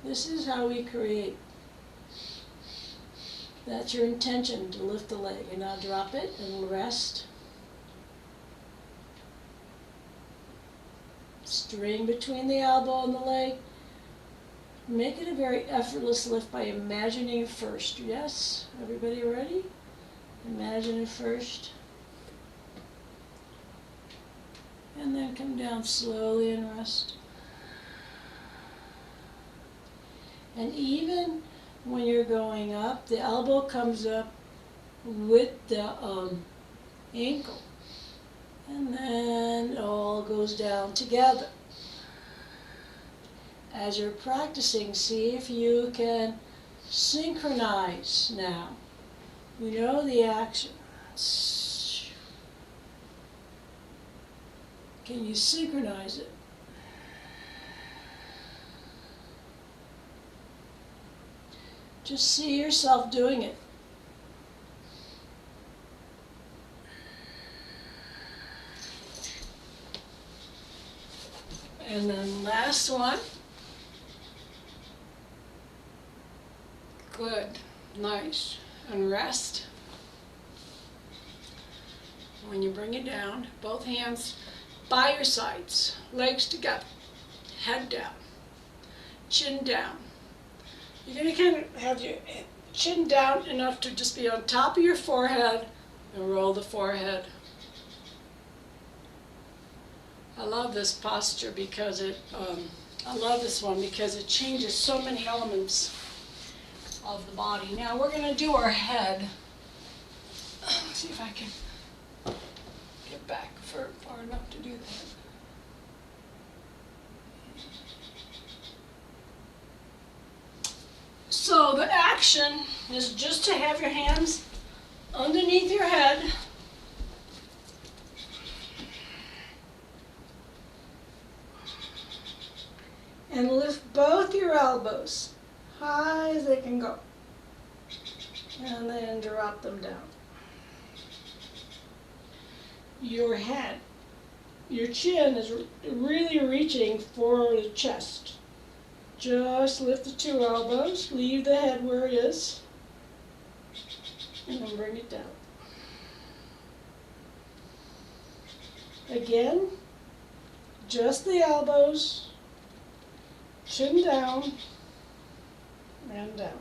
This is how we create. That's your intention, to lift the leg. And now drop it and rest. String between the elbow and the leg. Make it a very effortless lift by imagining it first. Yes? Everybody ready? Imagine it first. And then come down slowly and rest. And even when you're going up, the elbow comes up with the ankle. And then it all goes down together. As you're practicing, see if you can synchronize now. You know the action. Can you synchronize it? Just see yourself doing it. And then last one. Good. Nice. And rest. When you bring it down, both hands by your sides, legs together, head down, chin down. You're going to kind of have your chin down enough to just be on top of your forehead and roll the forehead. I love this posture because I love this one because it changes so many elements of the body. Now we're going to do our head. Let's see if I can get back far enough to do that. So the action is just to have your hands underneath your head. And lift both your elbows high as they can go. And then drop them down. Your head, your chin is really reaching for the chest. Just lift the two elbows, leave the head where it is, and then bring it down. Again, just the elbows, chin down, and down.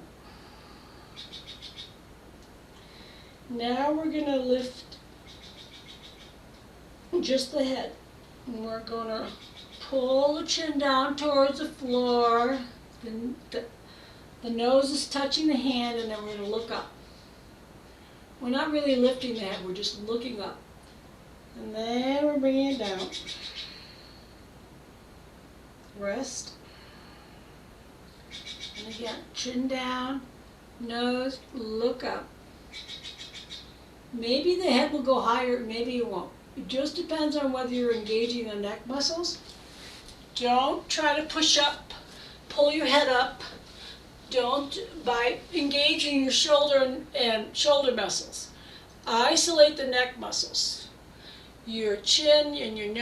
Now we're going to lift just the head. And we're going to pull the chin down towards the floor. The nose is touching the hand, and then we're going to look up. We're not really lifting the head, we're just looking up. And then we're bringing it down. Rest. And again, chin down, nose, look up. Maybe the head will go higher, maybe it won't. It just depends on whether you're engaging the neck muscles. Don't try to push up, pull your head up. Don't, by engaging your shoulder and shoulder muscles. Isolate the neck muscles. Your chin and your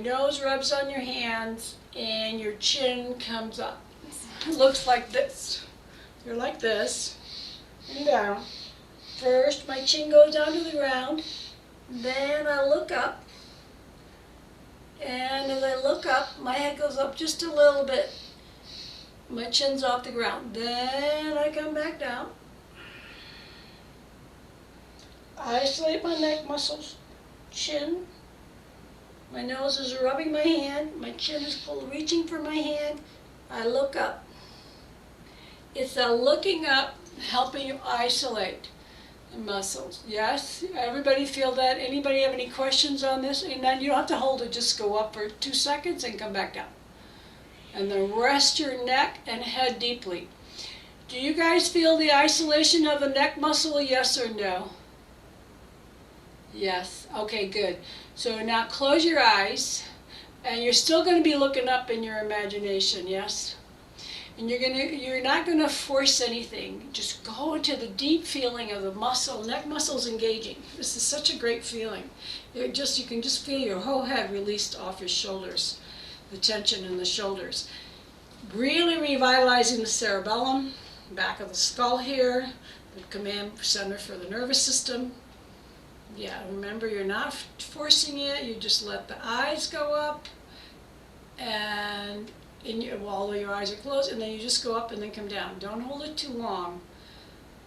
nose rubs on your hands and your chin comes up. It looks like this. You're like this and down. First, my chin goes down to the ground. Then I look up. And as I look up, my head goes up just a little bit. My chin's off the ground. Then I come back down. Isolate my neck muscles. Chin. My nose is rubbing my hand. My chin is reaching for my hand. I look up. It's the looking up helping you isolate the muscles. Yes? Everybody feel that? Anybody have any questions on this? And then you don't have to hold it. Just go up for 2 seconds and come back down. And then rest your neck and head deeply. Do you guys feel the isolation of the neck muscle? Yes or no? Yes. Okay, good. So now close your eyes, and you're still going to be looking up in your imagination, yes? And you're not going to force anything. Just go into the deep feeling of the muscle, neck muscles engaging. This is such a great feeling. You can just feel your whole head released off your shoulders, the tension in the shoulders. Really revitalizing the cerebellum, back of the skull here, the command center for the nervous system. Yeah, remember you're not forcing it, you just let the eyes go up while your eyes are closed, and then you just go up and then come down. Don't hold it too long.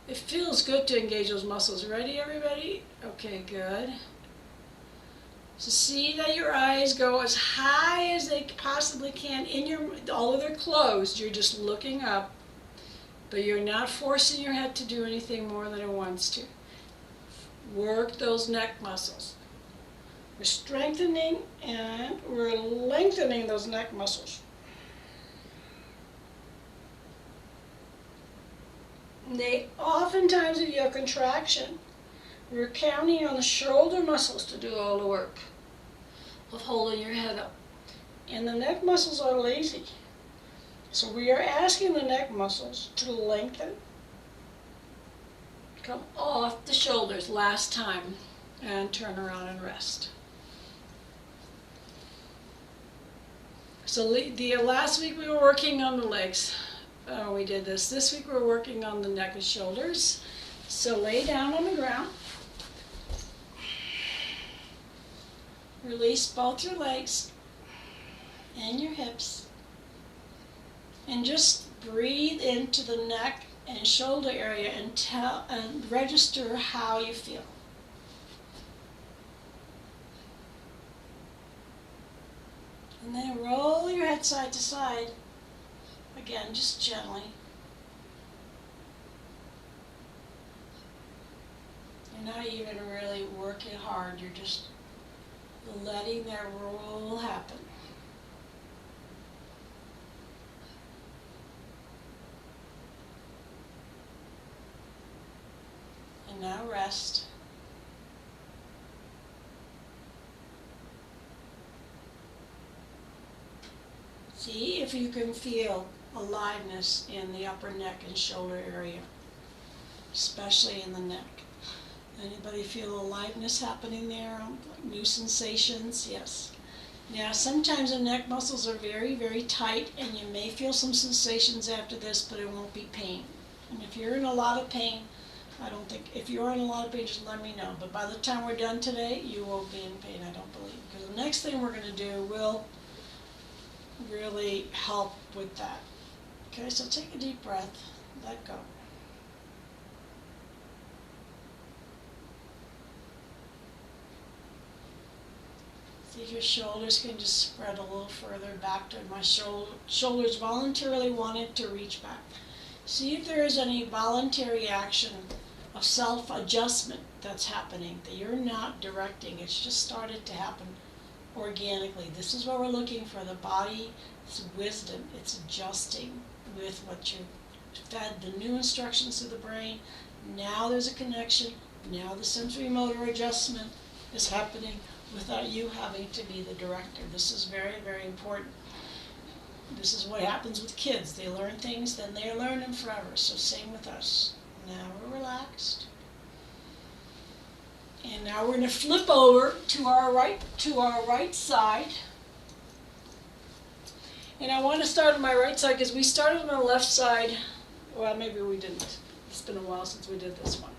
It feels good to engage those muscles. Ready, everybody? Okay, good. So see that your eyes go as high as they possibly can. Although they're closed, you're just looking up, but you're not forcing your head to do anything more than it wants to. Work those neck muscles. We're strengthening and we're lengthening those neck muscles. They oftentimes, if you have contraction, we're counting on the shoulder muscles to do all the work of holding your head up. And the neck muscles are lazy. So we are asking the neck muscles to lengthen, come off the shoulders last time, and turn around and rest. So the last week we were working on the legs. We did this. This week we're working on the neck and shoulders. So lay down on the ground. Release both your legs and your hips. And just breathe into the neck and shoulder area and register how you feel. And then roll your head side to side. Again, just gently. You're not even really working hard, you're just letting that roll happen. And now rest. See if you can feel aliveness in the upper neck and shoulder area, especially in the neck. Anybody feel aliveness happening there? Like new sensations? Yes. Now, sometimes the neck muscles are very, very tight, and you may feel some sensations after this, but it won't be pain. And if you're in a lot of pain, if you're in a lot of pain, just let me know. But by the time we're done today, you won't be in pain, I don't believe. Because the next thing we're going to do will really help with that. Okay, so take a deep breath, let go. See if your shoulders can just spread a little further back to my shoulders voluntarily wanted to reach back. See if there is any voluntary action of self-adjustment that's happening, that you're not directing, it's just started to happen organically. This is what we're looking for, the body's wisdom. It's adjusting with what you fed, the new instructions to the brain. Now there's a connection. Now the sensory motor adjustment is happening without you having to be the director. This is very, very important. This is what happens with kids. They learn things, then they learn them forever. So same with us. Now we're relaxed. And now we're going to flip over to our right side. And I want to start on my right side because we started on the left side. Well, maybe we didn't. It's been a while since we did this one.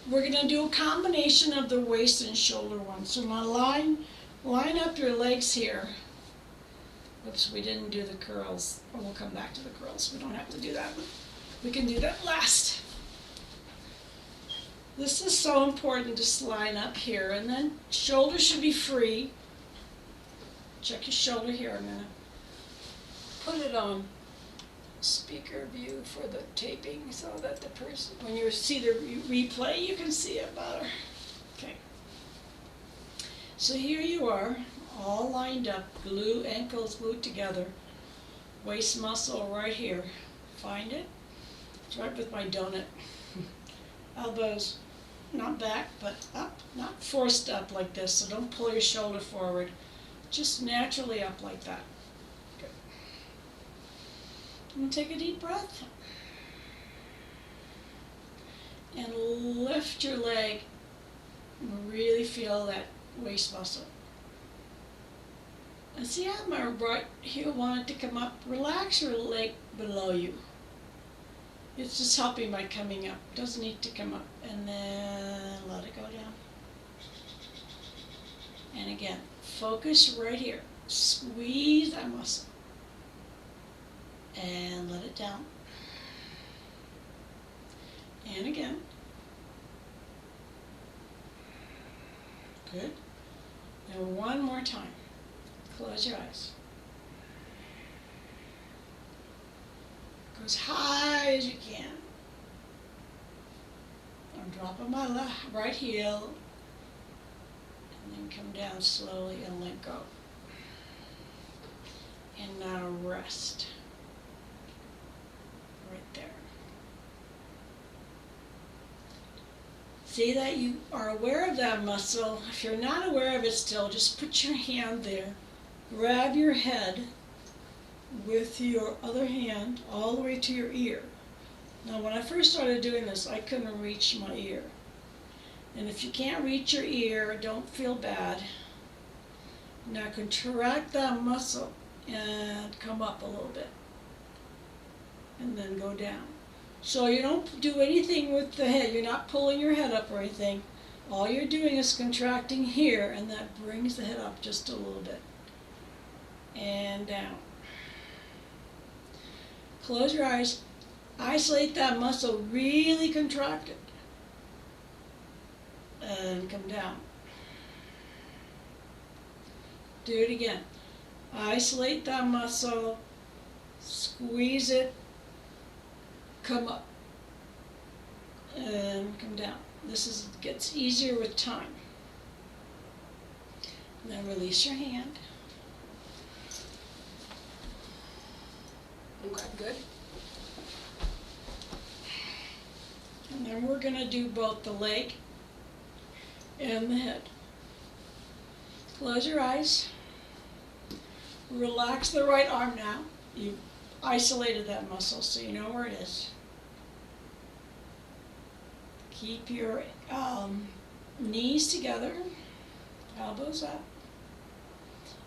We're going to do a combination of the waist and shoulder one. So now line up your legs here. Oops, we didn't do the curls. Oh, we'll come back to the curls. We don't have to do that one. We can do that last. This is so important, just line up here. And then shoulders should be free. Check your shoulder here. I'm going to put it on speaker view for the taping so that the person, when you see the replay, you can see it better. Okay. So here you are, all lined up, ankles glued together, waist muscle right here. Find it? It's right with my donut. Elbows, not back, but up, not forced up like this, so don't pull your shoulder forward. Just naturally up like that. Good. And take a deep breath. And lift your leg and really feel that waist muscle. And see how my right heel wanted to come up? Relax your leg below you. It's just helping by coming up. It doesn't need to come up. And then let it go down. And again, focus right here. Squeeze that muscle. And let it down. And again. Good. And one more time. Close your eyes. Go as high as you can. I'm dropping my right heel. And then come down slowly and let go. And now rest. Right there. See that you are aware of that muscle. If you're not aware of it still, just put your hand there. Grab your head with your other hand all the way to your ear. Now when I first started doing this, I couldn't reach my ear. And if you can't reach your ear, don't feel bad. Now contract that muscle and come up a little bit. And then go down. So you don't do anything with the head. You're not pulling your head up or anything. All you're doing is contracting here, and that brings the head up just a little bit. And down. Close your eyes. Isolate that muscle. Really contract it. And come down. Do it again. Isolate that muscle. Squeeze it. Come up. And come down. This gets easier with time. And then release your hand. Okay, good. And then we're going to do both the leg and the head. Close your eyes. Relax the right arm now. You've isolated that muscle so you know where it is. Keep your knees together, elbows up.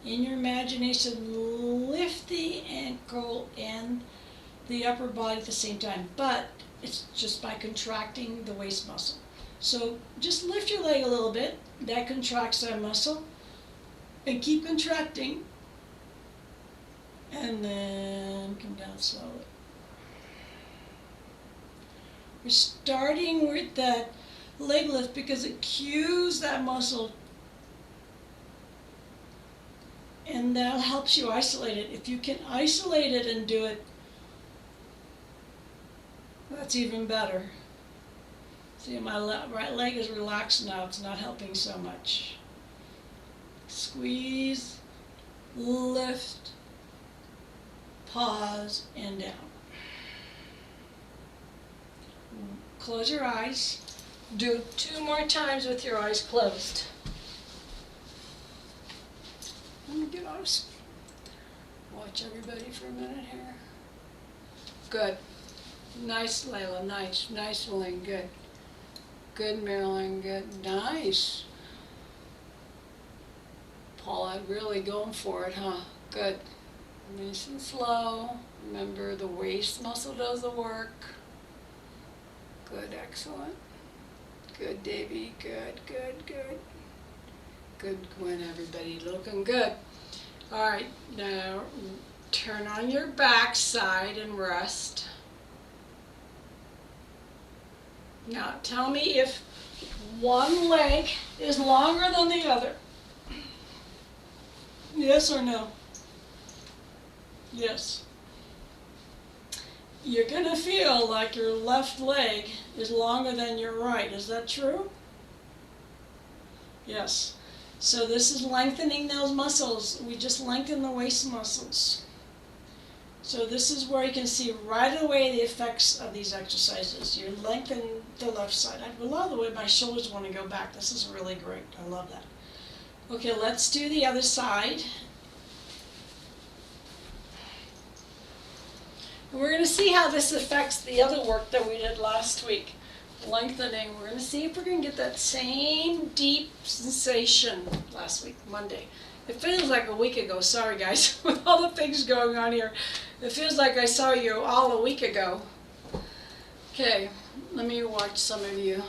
In your imagination, lift the ankle and the upper body at the same time, but it's just by contracting the waist muscle. So just lift your leg a little bit, that contracts that muscle, and keep contracting, and then come down slowly. We're starting with that leg lift because it cues that muscle, and that helps you isolate it. If you can isolate it and do it, that's even better. See, my right leg is relaxed now. It's not helping so much. Squeeze, lift, pause, and down. Close your eyes. Do 2 more times with your eyes closed. Let me get out. Watch everybody for a minute here. Good. Nice, Layla. Nice. Nice, Elaine. Good. Good, Marilyn. Good. Nice. Paula, really going for it, huh? Good. Nice and slow. Remember, the waist muscle does the work. Good, excellent. Good, Davey. Good, good, good. Good, Gwen, everybody. Looking good. All right, now turn on your back side and rest. Now, tell me if one leg is longer than the other. Yes or no? Yes. You're going to feel like your left leg is longer than your right. Is that true? Yes. So this is lengthening those muscles. We just lengthen the waist muscles. So this is where you can see right away the effects of these exercises. You lengthen the left side. I love the way my shoulders want to go back. This is really great. I love that. Okay, let's do the other side. And we're going to see how this affects the other work that we did last week. Lengthening. We're going to see if we're going to get that same deep sensation last week, Monday. It feels like a week ago. Sorry, guys, with all the things going on here. It feels like I saw you all a week ago. Okay, let me watch some of you.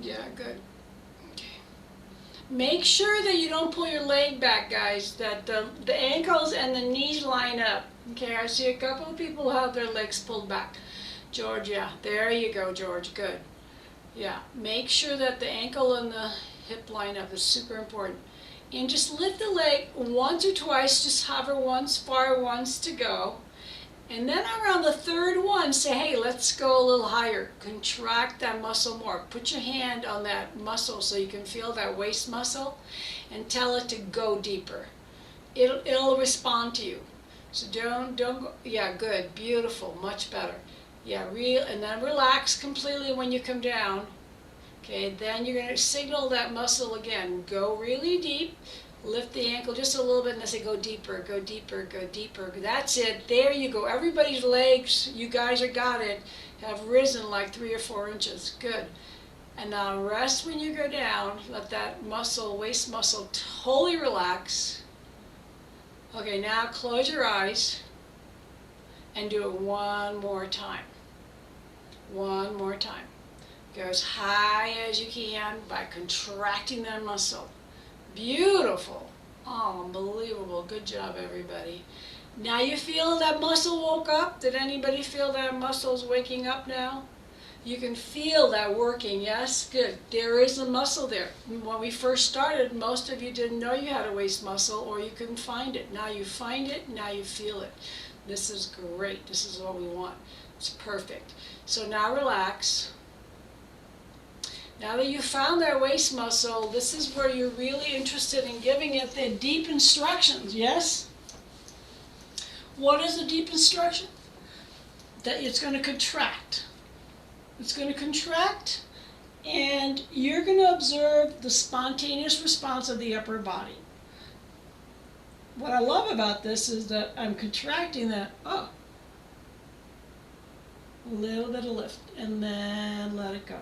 Yeah, good. Okay. Make sure that you don't pull your leg back, guys, that the ankles and the knees line up. Okay, I see a couple of people who have their legs pulled back. George, yeah, there you go, George, good. Yeah, make sure that the ankle and the hip line up is super important. And just lift the leg once or twice, just hover once, fire once to go. And then around the third one, say, hey, let's go a little higher. Contract that muscle more. Put your hand on that muscle so you can feel that waist muscle and tell it to go deeper. It'll respond to you. So don't go, yeah, good, beautiful, much better. Yeah, and then relax completely when you come down. Okay, then you're gonna signal that muscle again. Go really deep. Lift the ankle just a little bit and then say go deeper, go deeper, go deeper. That's it. There you go. Everybody's legs, you guys are got it, have risen like 3 or 4 inches. Good. And now rest when you go down. Let that muscle, waist muscle, totally relax. Okay, now close your eyes and do it one more time. One more time. Go as high as you can by contracting that muscle. Beautiful. Oh, unbelievable. Good job, everybody. Now you feel that muscle woke up? Did anybody feel that muscle's waking up now? You can feel that working, yes? Good. There is a muscle there. When we first started, most of you didn't know you had a waist muscle or you couldn't find it. Now you find it, now you feel it. This is great. This is what we want. It's perfect. So now relax. Now that you found that waist muscle, this is where you're really interested in giving it the deep instructions, yes? What is the deep instruction? That it's going to contract. It's going to contract, and you're going to observe the spontaneous response of the upper body. What I love about this is that I'm contracting that, oh, a little bit of lift, and then let it go.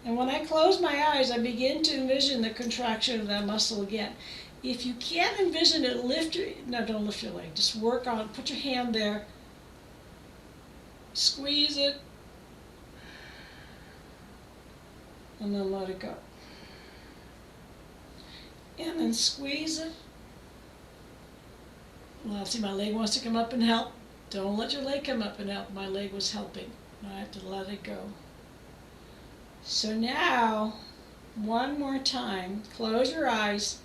And when I close my eyes, I begin to envision the contraction of that muscle again. If you can't envision it, don't lift your leg. Just work on, put your hand there, squeeze it, and then let it go. And then squeeze it. Well, see, my leg wants to come up and help. Don't let your leg come up and help. My leg was helping. I have to let it go. So now, one more time, close your eyes,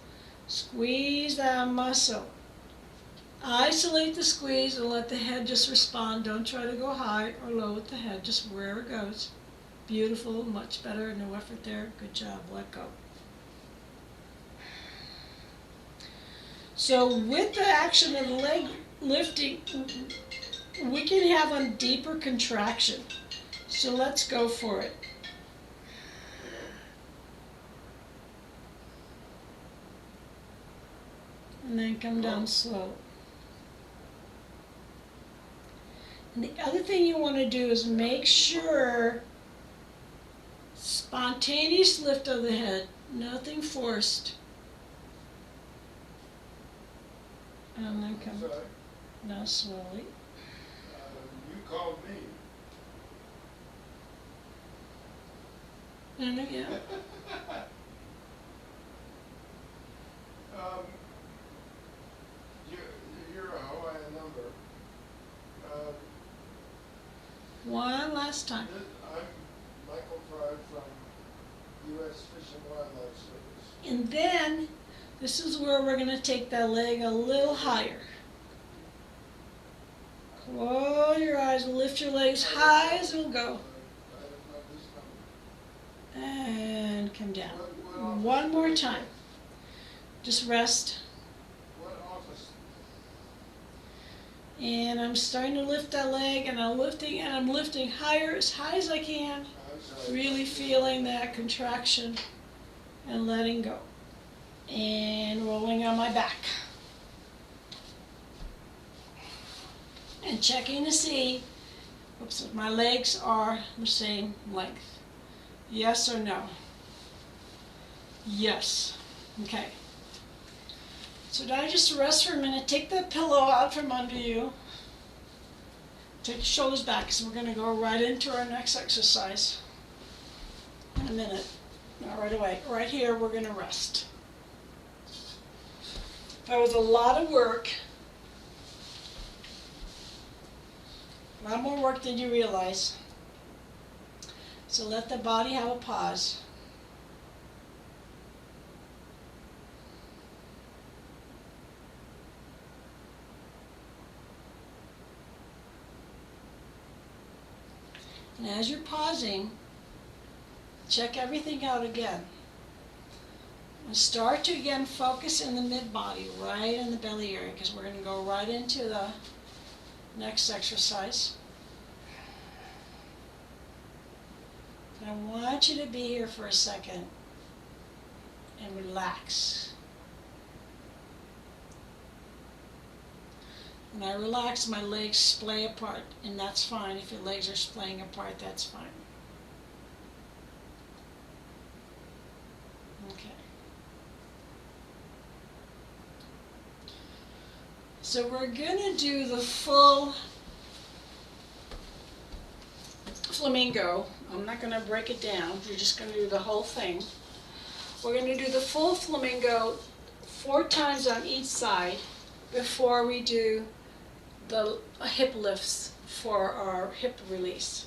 squeeze that muscle. Isolate the squeeze and let the head just respond. Don't try to go high or low with the head, just wherever it goes. Beautiful, much better, no effort there. Good job, let go. So with the action of the leg lifting, we can have a deeper contraction. So let's go for it. And then come down slow. And the other thing you want to do is make sure spontaneous lift of the head, nothing forced. And then come down slowly. You called me. And again. You're a Hawaiian number. One last time. I'm Michael Fry from U.S. Fish and Wildlife Service. And then, this is where we're going to take that leg a little higher. Close your eyes, lift your legs high as it'll go. And come down. One more time. Just rest. What office? And I'm starting to lift that leg, and I'm lifting higher, as high as I can. Really feeling that contraction and letting go. And rolling on my back. And checking to see if my legs are the same length. Yes or no? Yes. Okay. So now just rest for a minute. Take that pillow out from under you. Take your shoulders back, because we're going to go right into our next exercise. a minute. Not right away. Right here, we're gonna rest. That was a lot of work. A lot more work than you realize. So let the body have a pause. And as you're pausing, check everything out again. And start to again focus in the mid-body, right in the belly area, because we're going to go right into the next exercise. And I want you to be here for a second and relax. When I relax, my legs splay apart, and that's fine. If your legs are splaying apart, that's fine. Okay. So we're going to do the full flamingo. I'm not going to break it down. We're just going to do the whole thing. We're going to do the full flamingo 4 times on each side before we do the hip lifts for our hip release.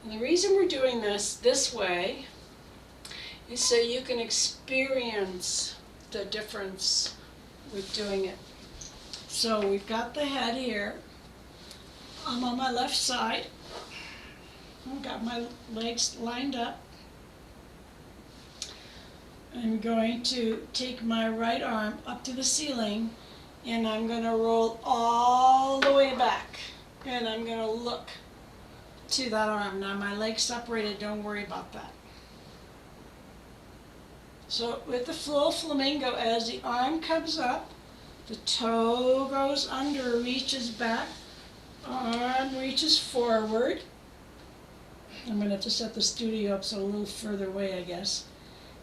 And the reason we're doing this way is so you can experience the difference with doing it. So we've got the head here. I'm on my left side. I've got my legs lined up. I'm going to take my right arm up to the ceiling, and I'm going to roll all the way back. And I'm going to look to that arm. Now my legs separated, don't worry about that. So with the full flamingo, as the arm comes up, the toe goes under, reaches back, arm reaches forward. I'm going to have to set the studio up so a little further away, I guess.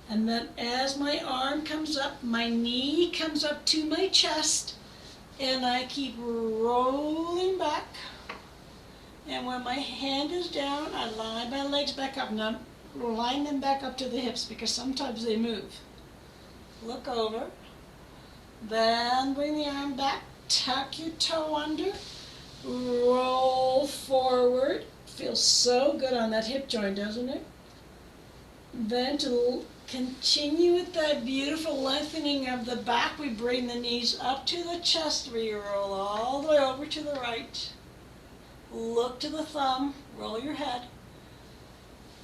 And then as my arm comes up, my knee comes up to my chest, and I keep rolling back. And when my hand is down, I line my legs back up. Now, line them back up to the hips because sometimes they move. Look over. Then bring the arm back, tuck your toe under, roll forward. Feels so good on that hip joint, doesn't it? Then to continue with that beautiful lengthening of the back, we bring the knees up to the chest, where you roll all the way over to the right. Look to the thumb, roll your head.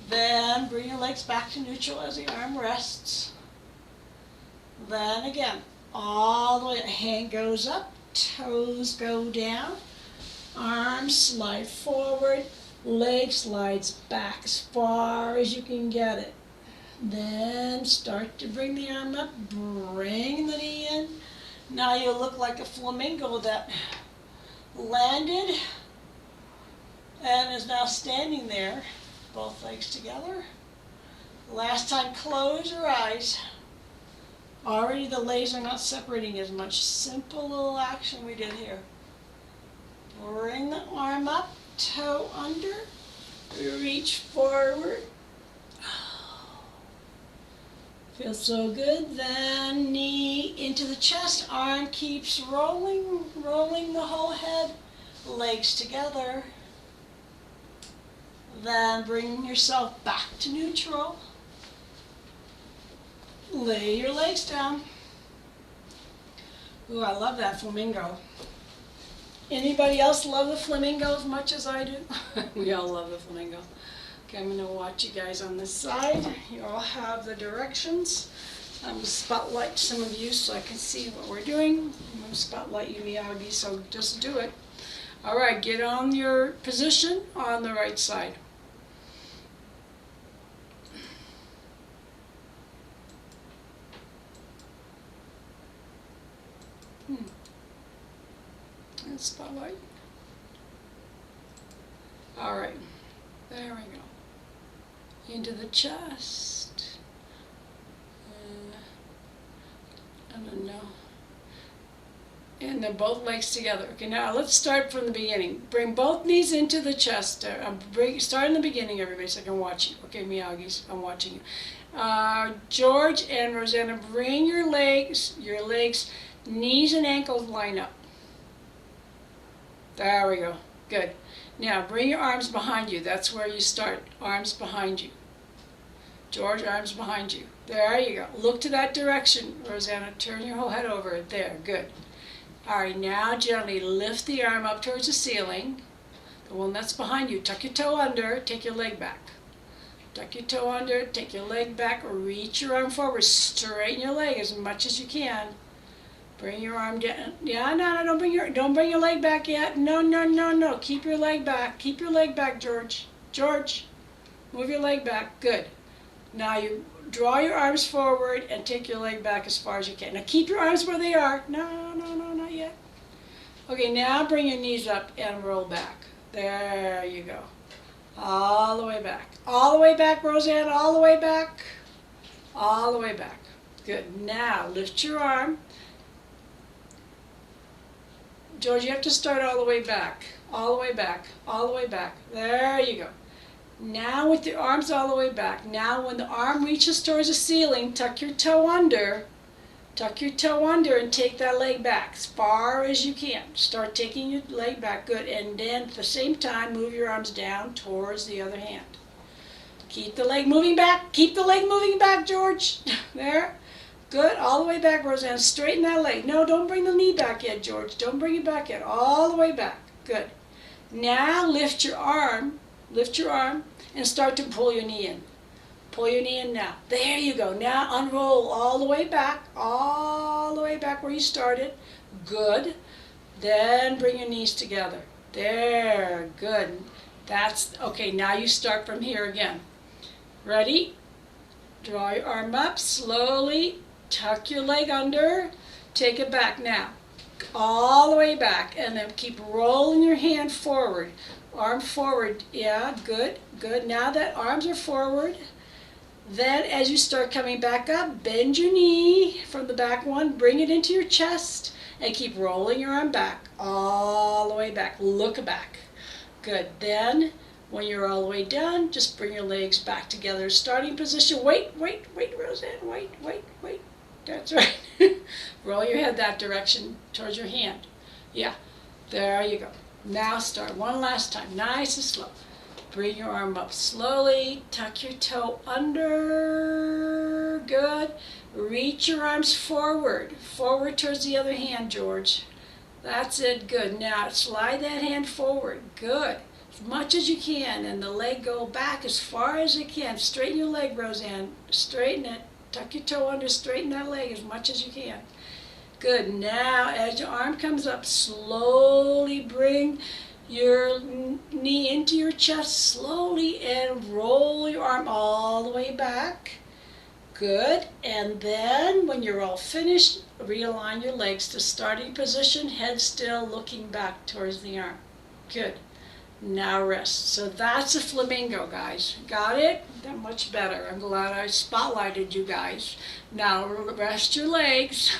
Then bring your legs back to neutral as the arm rests. Then again, all the way, hand goes up, toes go down, arms slide forward, leg slides back as far as you can get it. Then start to bring the arm up, bring the knee in. Now you look like a flamingo that landed and is now standing there, both legs together. Last time, close your eyes. Already the legs are not separating as much. Simple little action we did here. Bring the arm up, toe under, reach forward. Feels so good. Then knee into the chest, arm keeps rolling, rolling the whole head, legs together. Then bring yourself back to neutral. Lay your legs down. Ooh, I love that flamingo. Anybody else love the flamingo as much as I do? We all love the flamingo. Okay, I'm going to watch you guys on this side. You all have the directions. I'm going to spotlight some of you so I can see what we're doing. I'm going to spotlight you, Miyagi, so just do it. All right, get on your position on the right side. And spotlight. All right, there we go. Into the chest. I don't know. And then both legs together. Okay, now let's start from the beginning. Bring both knees into the chest. Start in the beginning, everybody, so I can watch you. Okay, Miyagi's, I'm watching you. George and Rosanna, bring your legs, knees and ankles line up. There we go. Good. Now bring your arms behind you. That's where you start. Arms behind you. George, arms behind you. There you go. Look to that direction, Rosanna. Turn your whole head over. There. Good. All right, now gently lift the arm up towards the ceiling, the one that's behind you. Tuck your toe under, take your leg back. Tuck your toe under, take your leg back, reach your arm forward, straighten your leg as much as you can. Bring your arm down. Yeah, no, don't bring your leg back yet. No. Keep your leg back. Keep your leg back, George. George, move your leg back. Good. Now you draw your arms forward and take your leg back as far as you can. Now keep your arms where they are. No, not yet. Okay, now bring your knees up and roll back. There you go. All the way back. All the way back, Roseanne. All the way back. All the way back. Good. Now lift your arm. George, you have to start all the way back. All the way back. All the way back. There you go. Now with the arms all the way back. Now when the arm reaches towards the ceiling, tuck your toe under. Tuck your toe under and take that leg back as far as you can. Start taking your leg back. Good. And then at the same time, move your arms down towards the other hand. Keep the leg moving back. Keep the leg moving back, George. There. Good. All the way back, Roseanne. Straighten that leg. No, don't bring the knee back yet, George. Don't bring it back yet. All the way back. Good. Now lift your arm. Lift your arm and start to pull your knee in. Pull your knee in now. There you go. Now unroll all the way back where you started. Good. Then bring your knees together. There. Good. That's okay. Now you start from here again. Ready? Draw your arm up slowly. Tuck your leg under. Take it back now. All the way back, and then keep rolling your hand forward. Arm forward. Yeah, good, good. Now that arms are forward, then as you start coming back up, bend your knee from the back one, bring it into your chest, and keep rolling your arm back, all the way back. Look back. Good. Then, when you're all the way done, just bring your legs back together. Starting position. Wait, Roseanne. Wait. That's right. Roll your head that direction towards your hand. Yeah, there you go. Now start one last time, nice and slow. Bring your arm up slowly, tuck your toe under, good. Reach your arms forward towards the other hand, George. That's it, good. Now slide that hand forward, good. As much as you can, and the leg go back as far as it can. Straighten your leg, Roseanne, straighten it. Tuck your toe under, straighten that leg as much as you can. Good. Now, as your arm comes up, slowly bring your knee into your chest, slowly, and roll your arm all the way back. Good. And then, when you're all finished, realign your legs to starting position, head still, looking back towards the arm. Good. Now rest. So that's a flamingo, guys. Got it? That much better. I'm glad I spotlighted you guys. Now rest your legs.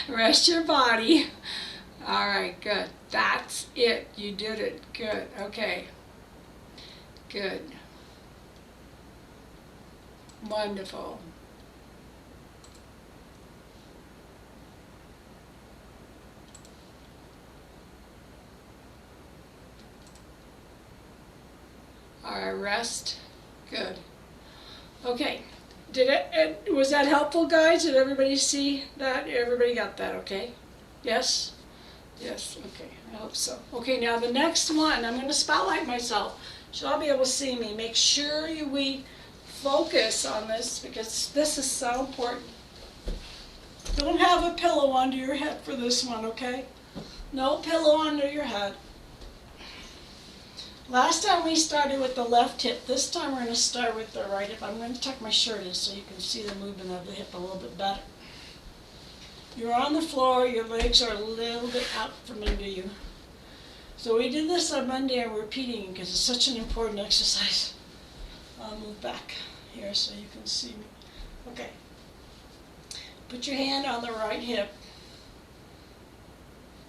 Rest your body. All right, good. That's it. You did it. Good. Okay. Good. Wonderful. All right, rest. Good. Okay. Was that helpful, guys? Did everybody see that? Everybody got that, okay? Yes? Yes, okay. I hope so. Okay, now the next one, I'm going to spotlight myself. So I'll be able to see me. Make sure we focus on this because this is so important. Don't have a pillow under your head for this one, okay? No pillow under your head. Last time we started with the left hip. This time we're going to start with the right hip. I'm going to tuck my shirt in so you can see the movement of the hip a little bit better. You're on the floor, your legs are a little bit out from under you. So we did this on Monday and we're repeating because it's such an important exercise. I'll move back here so you can see me. Okay. Put your hand on the right hip.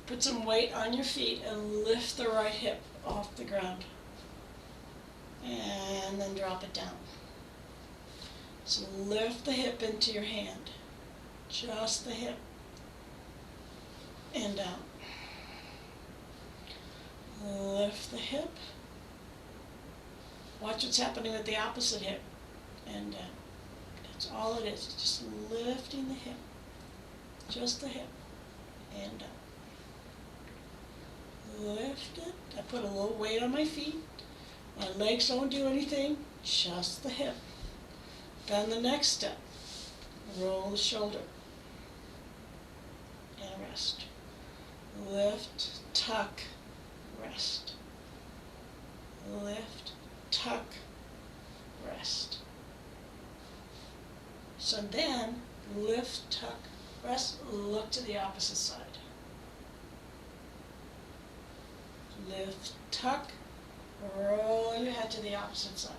Put some weight on your feet and lift the right hip off the ground. And then drop it down. So lift the hip into your hand. Just the hip. And down. Lift the hip. Watch what's happening with the opposite hip. And down. That's all it is. It's just lifting the hip. Just the hip. And down. Lift it. I put a little weight on my feet. My legs don't do anything. Just the hip. Then the next step. Roll the shoulder. And rest. Lift, tuck, rest. Lift, tuck, rest. So then, lift, tuck, rest, look to the opposite side. Lift, tuck, roll your head to the opposite side.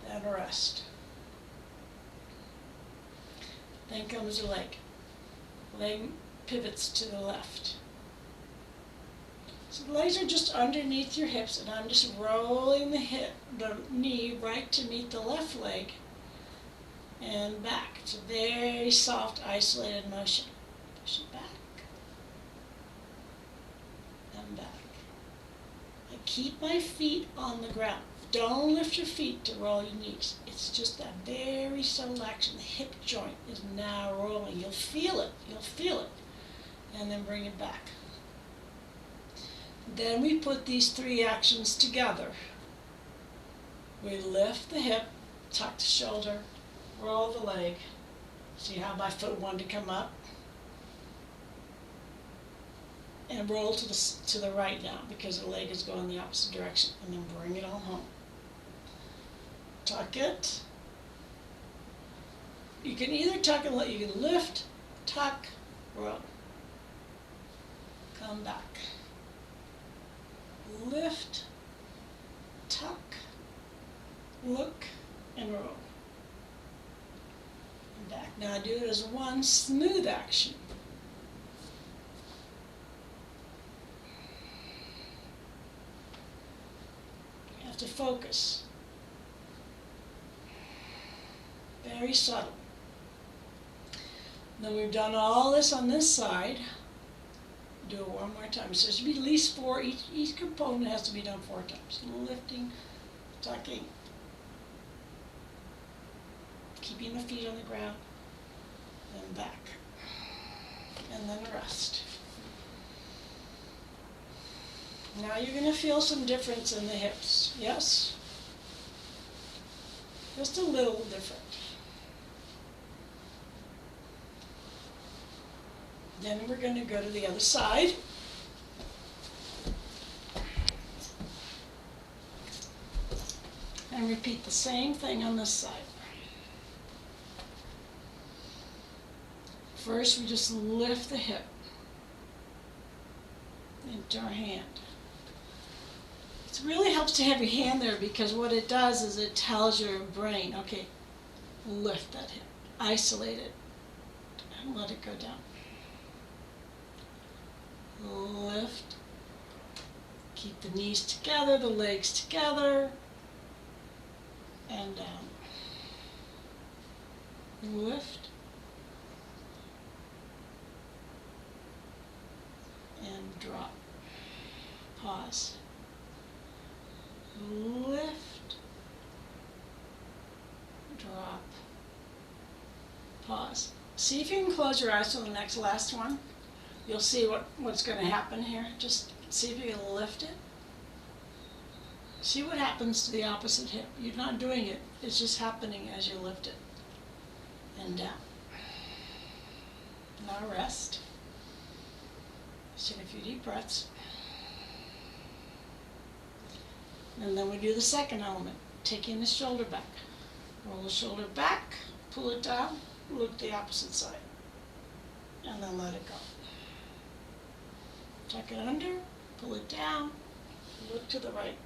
Then rest. Then comes the leg. Leg pivots to the left. So the legs are just underneath your hips, and I'm just rolling the knee right to meet the left leg and back. It's a very soft, isolated motion. Push it back and back. I keep my feet on the ground. Don't lift your feet to roll your knees. It's just that very subtle action. The hip joint is now rolling. You'll feel it. You'll feel it. And then bring it back. Then we put these three actions together. We lift the hip, tuck the shoulder, roll the leg. See how my foot wanted to come up? And roll to the right now because the leg is going the opposite direction. And then bring it all home. Tuck it. You can either tuck and you can lift, tuck, roll. Come back. Lift, tuck, look, and roll. And back. Now do it as one smooth action. You have to focus. Very subtle. Then we've done all this on this side. Do it one more time. So it should be at least 4. Each component has to be done 4 times. Lifting, tucking, keeping the feet on the ground, then back, and then rest. Now you're going to feel some difference in the hips. Yes? Just a little different. Then we're going to go to the other side. And repeat the same thing on this side. First, we just lift the hip into our hand. It really helps to have your hand there because what it does is it tells your brain, okay, lift that hip, isolate it, and let it go down. Lift, keep the knees together, the legs together, and down. Lift, and drop. Pause. Lift, drop, pause. See if you can close your eyes to the last one. You'll see what's going to happen here. Just see if you can lift it. See what happens to the opposite hip. You're not doing it. It's just happening as you lift it. And down. Now rest. Just take a few deep breaths. And then we do the second element, taking the shoulder back. Roll the shoulder back, pull it down, look the opposite side. And then let it go. Tuck it under, pull it down, look to the right.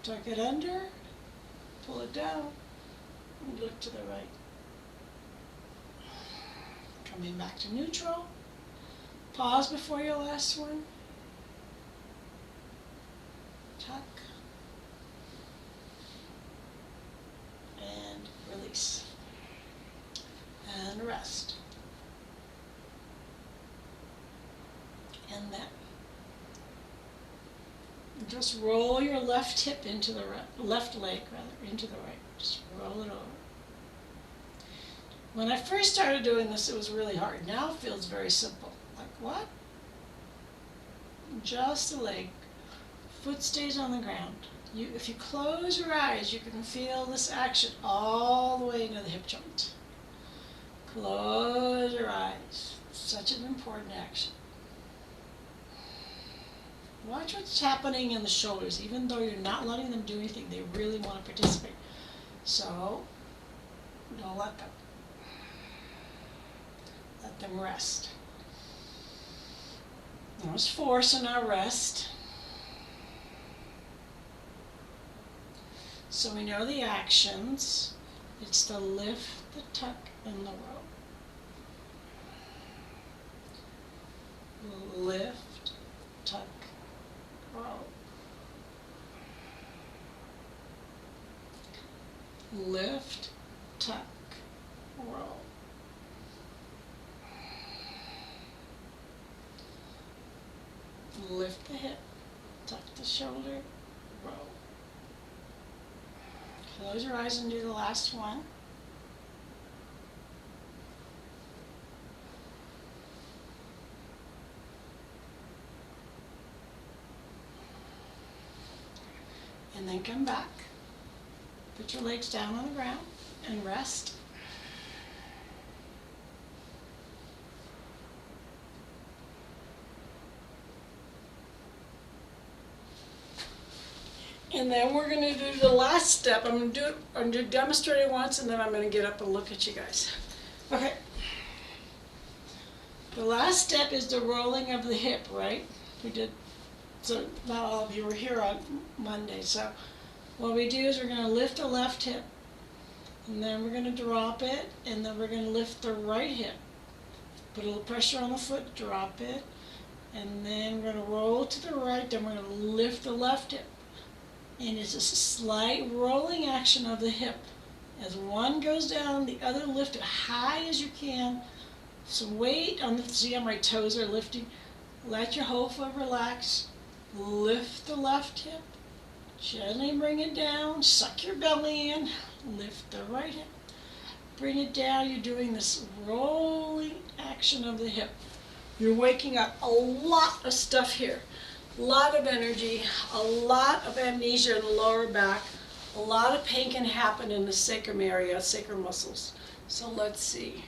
Tuck it under, pull it down, and look to the right. Coming back to neutral. Pause before your last one. Tuck. And release. And rest. And then just roll your left hip into the left leg, rather, into the right. Just roll it over. When I first started doing this, it was really hard. Now it feels very simple. Like what? Just the leg. Foot stays on the ground. If you close your eyes, you can feel this action all the way into the hip joint. Close your eyes. Such an important action. Watch what's happening in the shoulders. Even though you're not letting them do anything, they really want to participate. So, don't let them. Let them rest. There's 4, so now rest. So we know the actions. It's the lift, the tuck, and the roll. Lift, tuck, roll. Lift, tuck, roll. Lift the hip, tuck the shoulder, roll. Close your eyes and do the last one. And then come back. Put your legs down on the ground and rest. And then we're going to do the last step. I'm going to demonstrate it once, and then I'm going to get up and look at you guys. Okay. The last step is the rolling of the hip, right? We did, so not all of you were here on Monday. So what we do is we're going to lift the left hip, and then we're going to drop it, and then we're going to lift the right hip. Put a little pressure on the foot, drop it, and then we're going to roll to the right, then we're going to lift the left hip. And it's just a slight rolling action of the hip. As one goes down, the other lift it high as you can. Some weight on the, see how my toes are lifting. Let your whole foot relax. Lift the left hip. Gently bring it down. Suck your belly in. Lift the right hip. Bring it down. You're doing this rolling action of the hip. You're waking up a lot of stuff here. A lot of energy, a lot of amnesia in the lower back. A lot of pain can happen in the sacrum area, sacral muscles. So let's see.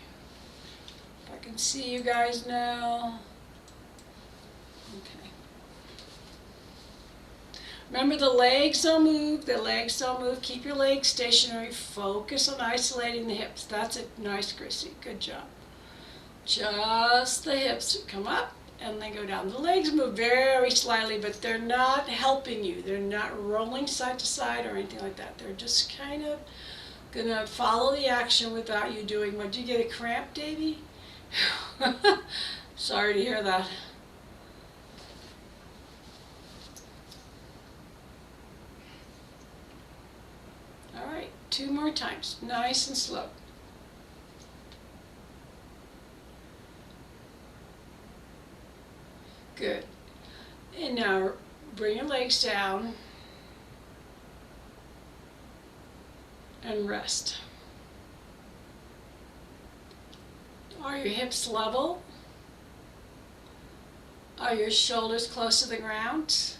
If I can see you guys now. Okay. Remember, the legs don't move, the legs don't move. Keep your legs stationary. Focus on isolating the hips. That's it. Nice, Chrissy. Good job. Just the hips come up and they go down. The legs move very slightly, but they're not helping you. They're not rolling side to side or anything like that. They're just kind of gonna follow the action without you doing much. Did you get a cramp, Davy? Sorry to hear that. All right, 2 more times, nice and slow. Good. And now bring your legs down and rest. Are your hips level? Are your shoulders close to the ground?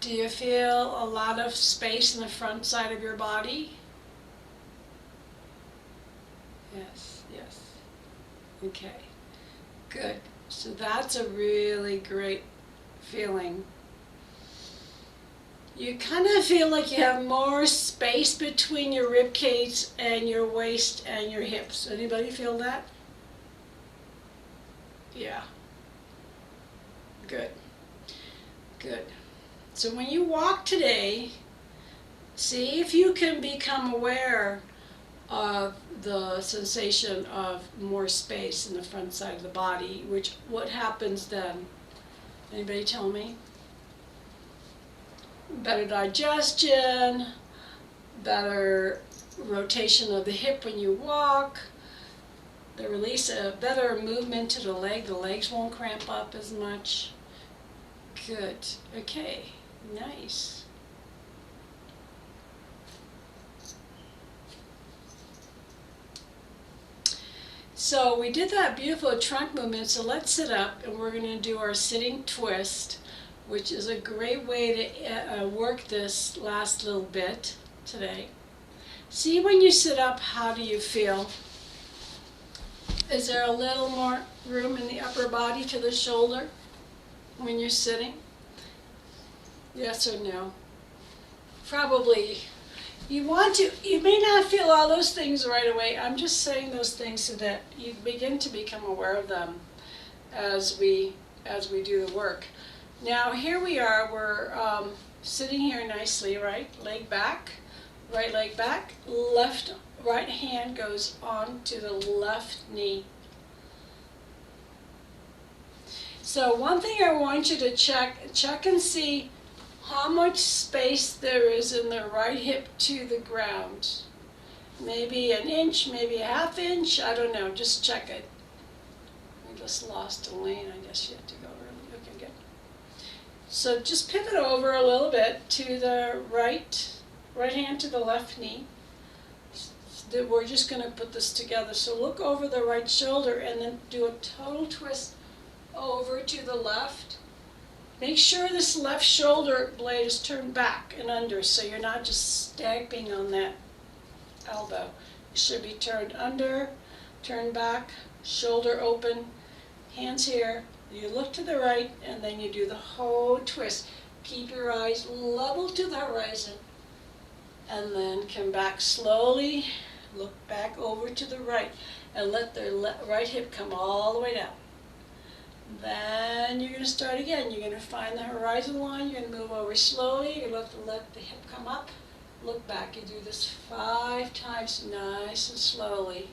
Do you feel a lot of space in the front side of your body? Yes, yes. Okay. Good. So that's a really great feeling. You kind of feel like you have more space between your rib cage and your waist and your hips. Anybody feel that? Yeah. Good. Good. So when you walk today, see if you can become aware of the sensation of more space in the front side of the body, which what happens then? Anybody tell me? Better digestion, better rotation of the hip when you walk, the release of better movement to the leg. The legs won't cramp up as much. Good. Okay. Nice. So we did that beautiful trunk movement. So let's sit up and we're going to do our sitting twist, which is a great way to work this last little bit today. See, when you sit up, how do you feel? Is there a little more room in the upper body to the shoulder when you're sitting? Yes or no? Probably. You may not feel all those things right away. I'm just saying those things so that you begin to become aware of them as we do the work. Now here we are, we're sitting here nicely, right? Leg back, right leg back, right hand goes on to the left knee. So one thing I want you to check and see how much space there is in the right hip to the ground. Maybe an inch, maybe a half inch, I don't know, just check it. I just lost a lane, I guess you have to go early. Okay, good. So just pivot over a little bit to the right hand to the left knee. We're just going to put this together. So look over the right shoulder and then do a total twist over to the left. Make sure this left shoulder blade is turned back and under so you're not just stamping on that elbow. It should be turned under, turned back, shoulder open, hands here. You look to the right and then you do the whole twist. Keep your eyes level to the horizon and then come back slowly. Look back over to the right and let the right hip come all the way down. Then you're going to start again. You're going to find the horizon line. You're going to move over slowly. You're going to let the hip come up. Look back. You do this 5 times, nice and slowly.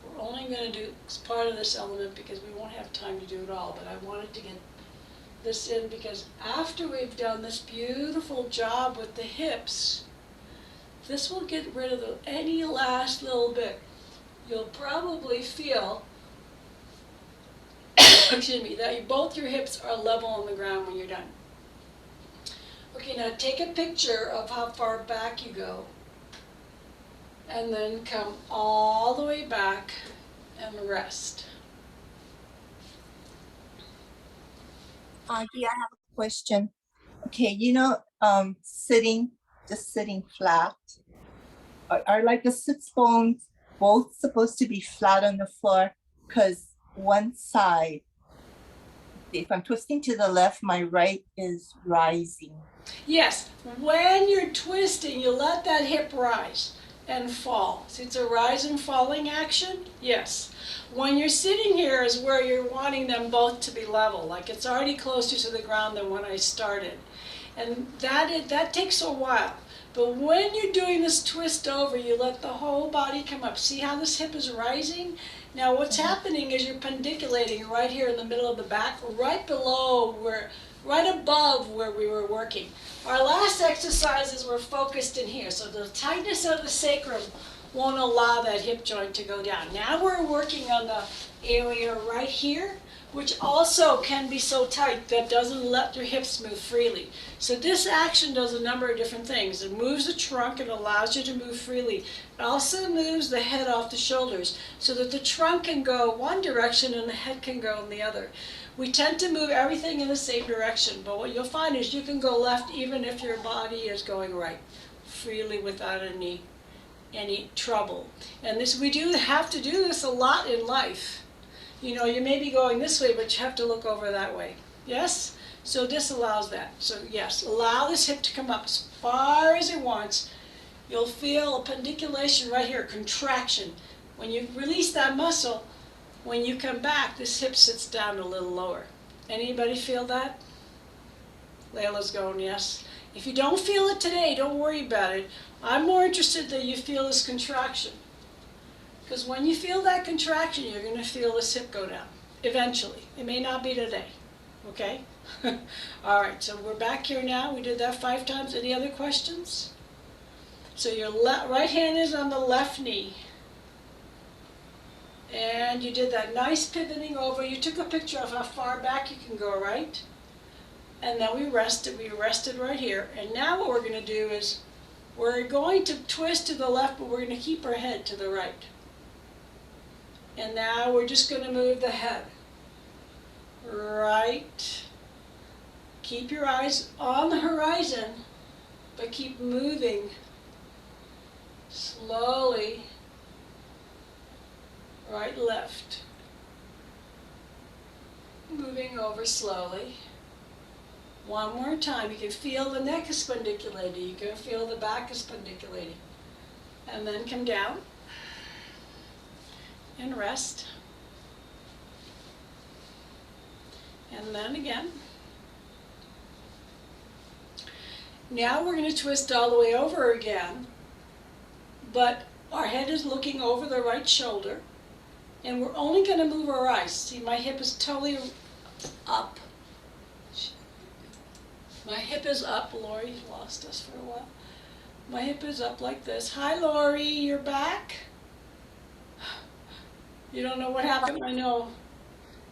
We're only going to do part of this element because we won't have time to do it all, but I wanted to get this in because after we've done this beautiful job with the hips, this will get rid of any last little bit. You'll probably feel excuse me, that both your hips are level on the ground when you're done. Okay, now take a picture of how far back you go. And then come all the way back and rest. Auntie, I have a question. Okay, just sitting flat. Are like the sits bones both supposed to be flat on the floor? Because one side, if I'm twisting to the left, my right is rising. Yes, when you're twisting, you let that hip rise and fall. See, it's a rise and falling action? Yes. When you're sitting here is where you're wanting them both to be level, like it's already closer to the ground than when I started. And that takes a while. But when you're doing this twist over, you let the whole body come up. See how this hip is rising? Now what's happening is you're pendiculating right here in the middle of the back, right above where we were working. Our last exercises were focused in here, so the tightness of the sacrum won't allow that hip joint to go down. Now we're working on the area right here, which also can be so tight that doesn't let your hips move freely. So this action does a number of different things. It moves the trunk and allows you to move freely. It also moves the head off the shoulders so that the trunk can go one direction and the head can go in the other. We tend to move everything in the same direction, but what you'll find is you can go left even if your body is going right, freely without any trouble. And we do have to do this a lot in life. You know, you may be going this way, but you have to look over that way. Yes? So this allows that. So yes, allow this hip to come up as far as it wants. You'll feel a pendiculation right here, contraction. When you release that muscle, when you come back, this hip sits down a little lower. Anybody feel that? Layla's going, yes. If you don't feel it today, don't worry about it. I'm more interested that you feel this contraction. Because when you feel that contraction, you're going to feel this hip go down eventually. It may not be today, okay? All right, so we're back here now. We did that 5 times. Any other questions? So your right hand is on the left knee. And you did that nice pivoting over. You took a picture of how far back you can go, right? And then we rested. We rested right here. And now what we're going to do is we're going to twist to the left, but we're going to keep our head to the right. And now we're just going to move the head. Right. Keep your eyes on the horizon, but keep moving slowly. Right, left. Moving over slowly. One more time. You can feel the neck is spondiculating. You can feel the back is spondiculating. And then come down and rest. And then again. Now we're going to twist all the way over again, but our head is looking over the right shoulder. And we're only going to move our eyes. See, my hip is totally up. My hip is up. Lori lost us for a while. My hip is up like this. Hi, Lori, you're back? You don't know what happened? I know.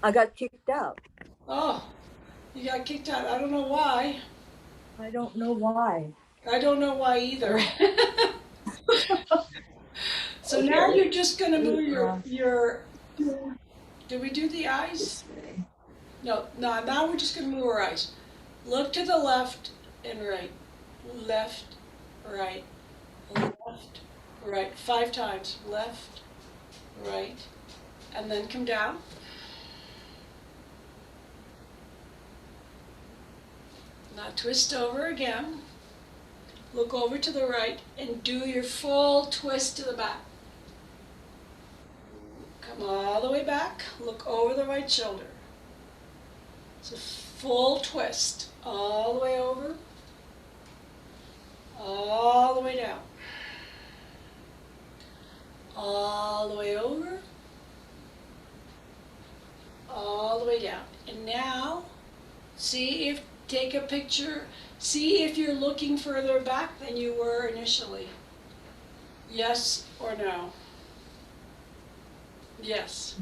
I got kicked out. Oh, you got kicked out. I don't know why. I don't know why. I don't know why either. So now you're just going to move your, did we do the eyes? No, now we're just going to move our eyes. Look to the left and right. Left, right, left, right. 5 times. Left, right, and then come down. Now twist over again. Look over to the right and do your full twist to the back. Come all the way back, look over the right shoulder. It's a full twist, all the way over, all the way down, all the way over, all the way down. And now, take a picture, see if you're looking further back than you were initially. Yes or no? Yes.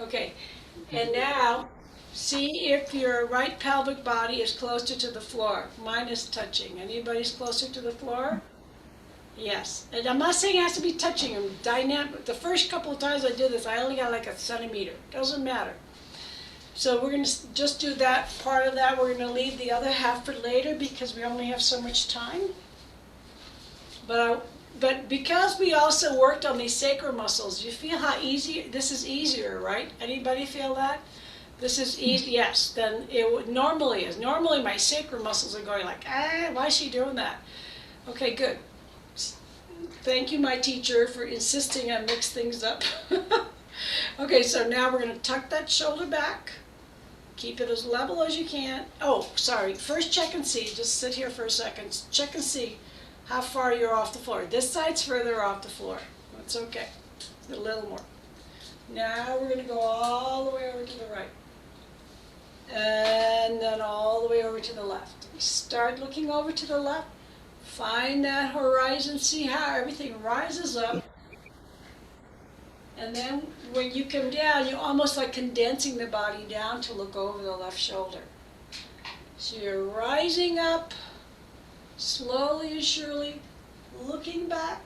Okay. And now, see if your right pelvic body is closer to the floor. Mine is touching. Anybody's closer to the floor? Yes. And I'm not saying it has to be touching them. Dynamic. The first couple of times I did this, I only got like a centimeter. Doesn't matter. So we're going to just do that part of that. We're going to leave the other half for later because we only have so much time. But because we also worked on these sacral muscles, you feel how easy, this is easier, right? Anybody feel that? This is easy, yes, than it normally is. Normally my sacral muscles are going like, why is she doing that? Okay, good. Thank you, my teacher, for insisting I mix things up. Okay, so now we're going to tuck that shoulder back. Keep it as level as you can. Oh, sorry. First check and see. Just sit here for a second. Check and see how far you're off the floor. This side's further off the floor. That's okay. A little more. Now we're going to go all the way over to the right. And then all the way over to the left. Start looking over to the left. Find that horizon. See how everything rises up. And then when you come down, you're almost like condensing the body down to look over the left shoulder. So you're rising up, slowly and surely, looking back,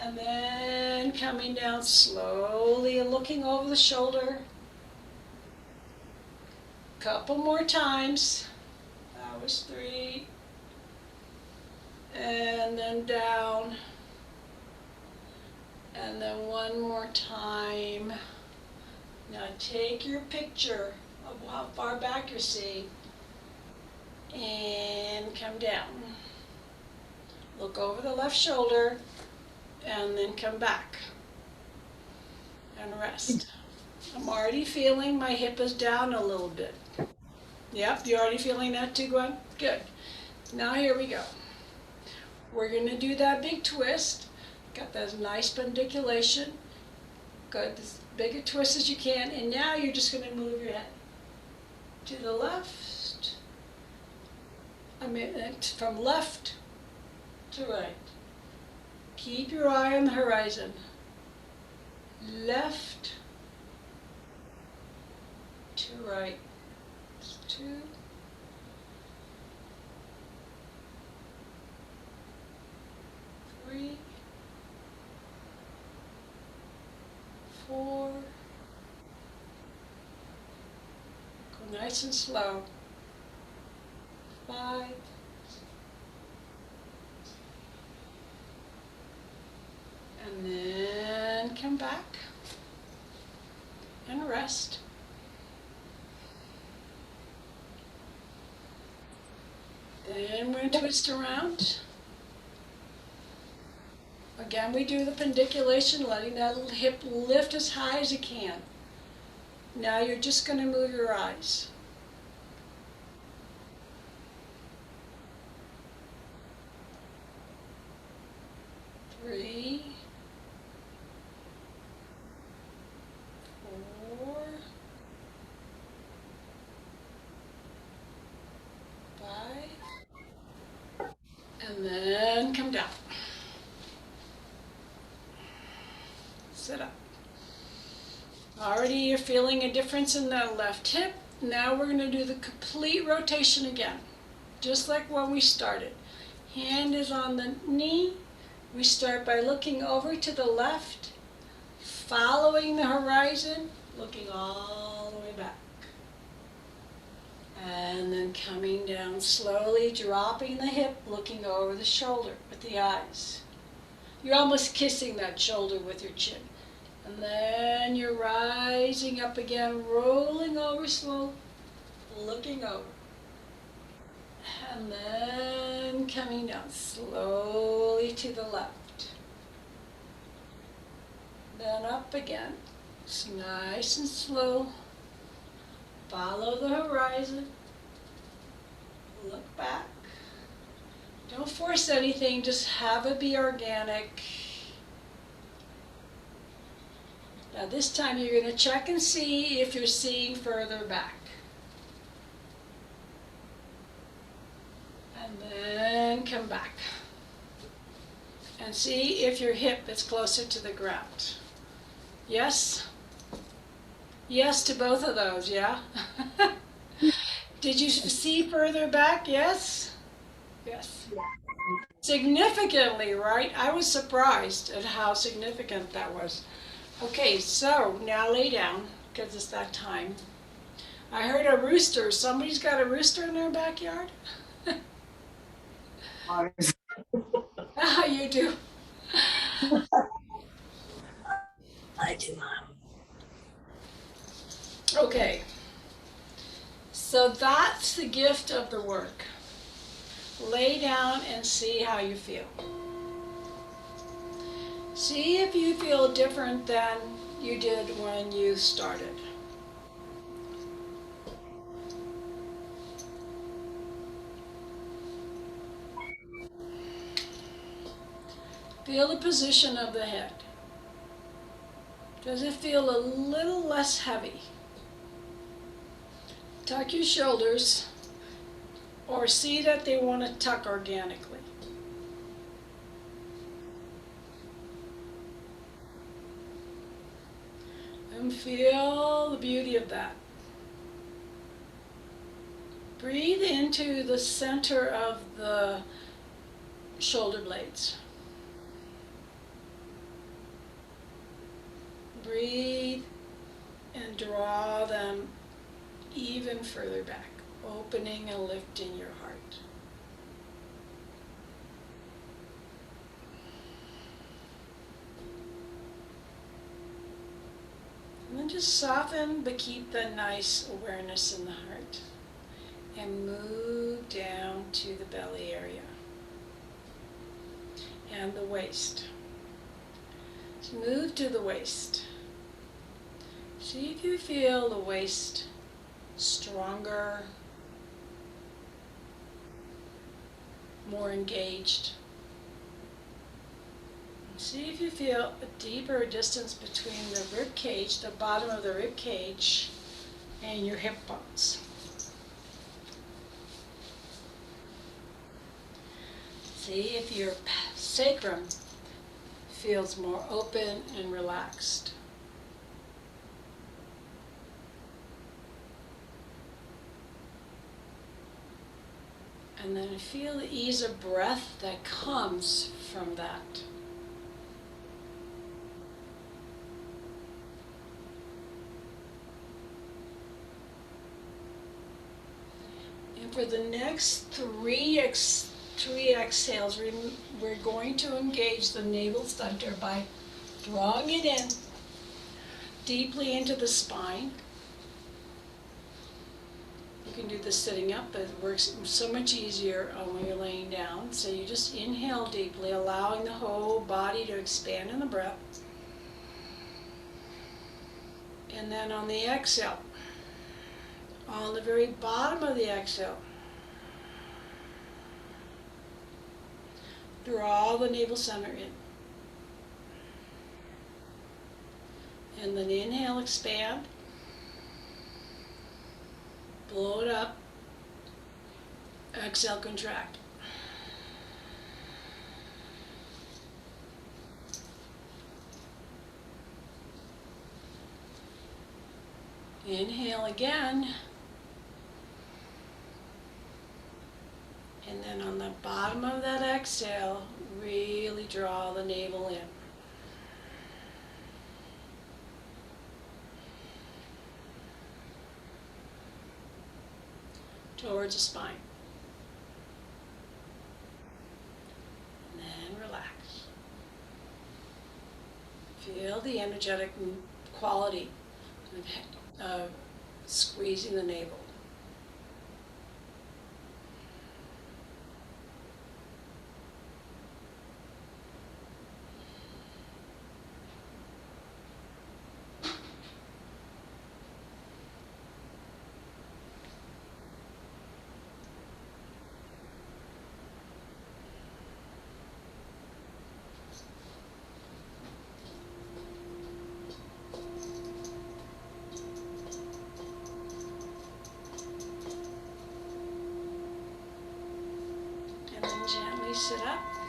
and then coming down slowly and looking over the shoulder. Couple more times. That was 3. And then down. And then one more time. Now take your picture of how far back you're seeing and come down. Look over the left shoulder and then come back and rest. I'm already feeling my hip is down a little bit. Yep, you're already feeling that too, Gwen? Good. Now here we go. We're going to do that big twist. Got that nice pendiculation. Good, as big a twist as you can. And now you're just going to move your head to the left. From left to right. Keep your eye on the horizon. Left to right. 2, 3, 4. Go nice and slow. 5. And then come back and rest. Then we're going to twist around. Again, we do the pendiculation, letting that hip lift as high as it can. Now you're just going to move your eyes. Three, 4, 5, and then come down. Sit up. Already you're feeling a difference in the left hip. Now we're going to do the complete rotation again, just like when we started. Hand is on the knee. We start by looking over to the left, following the horizon, looking all the way back. And then coming down slowly, dropping the hip, looking over the shoulder with the eyes. You're almost kissing that shoulder with your chin. And then you're rising up again, rolling over slow, looking over. And then coming down slowly to the left. Then up again. It's nice and slow. Follow the horizon. Look back. Don't force anything, just have it be organic. Now this time you're going to check and see if you're seeing further back. And then come back. And see if your hip is closer to the ground. Yes? Yes to both of those, yeah? Did you see further back? Yes? Yes. Significantly, right? I was surprised at how significant that was. Okay, so now lay down, because it's that time. I heard a rooster. Somebody's got a rooster in their backyard? Ours. You do. I do, Mom. Okay. So that's the gift of the work. Lay down and see how you feel. See if you feel different than you did when you started. Feel the position of the head. Does it feel a little less heavy? Tuck your shoulders, or see that they want to tuck organically. And feel the beauty of that. Breathe into the center of the shoulder blades. Breathe and draw them even further back, opening and lifting your heart. And then just soften, but keep the nice awareness in the heart. And move down to the belly area and the waist. So move to the waist. See if you feel the waist stronger, more engaged. See if you feel a deeper distance between the rib cage, the bottom of the rib cage, and your hip bones. See if your sacrum feels more open and relaxed. And then feel the ease of breath that comes from that. And for the next three exhales, we're going to engage the navel center by drawing it in deeply into the spine. You can do this sitting up, but it works so much easier when you're laying down. So you just inhale deeply, allowing the whole body to expand in the breath. And then on the exhale, on the very bottom of the exhale, draw the navel center in. And then inhale, expand. Blow it up. Exhale, contract. Inhale again. And then on the bottom of that exhale, really draw the navel in. Towards the spine. And then relax. Feel the energetic quality of squeezing the navel. And then gently sit up.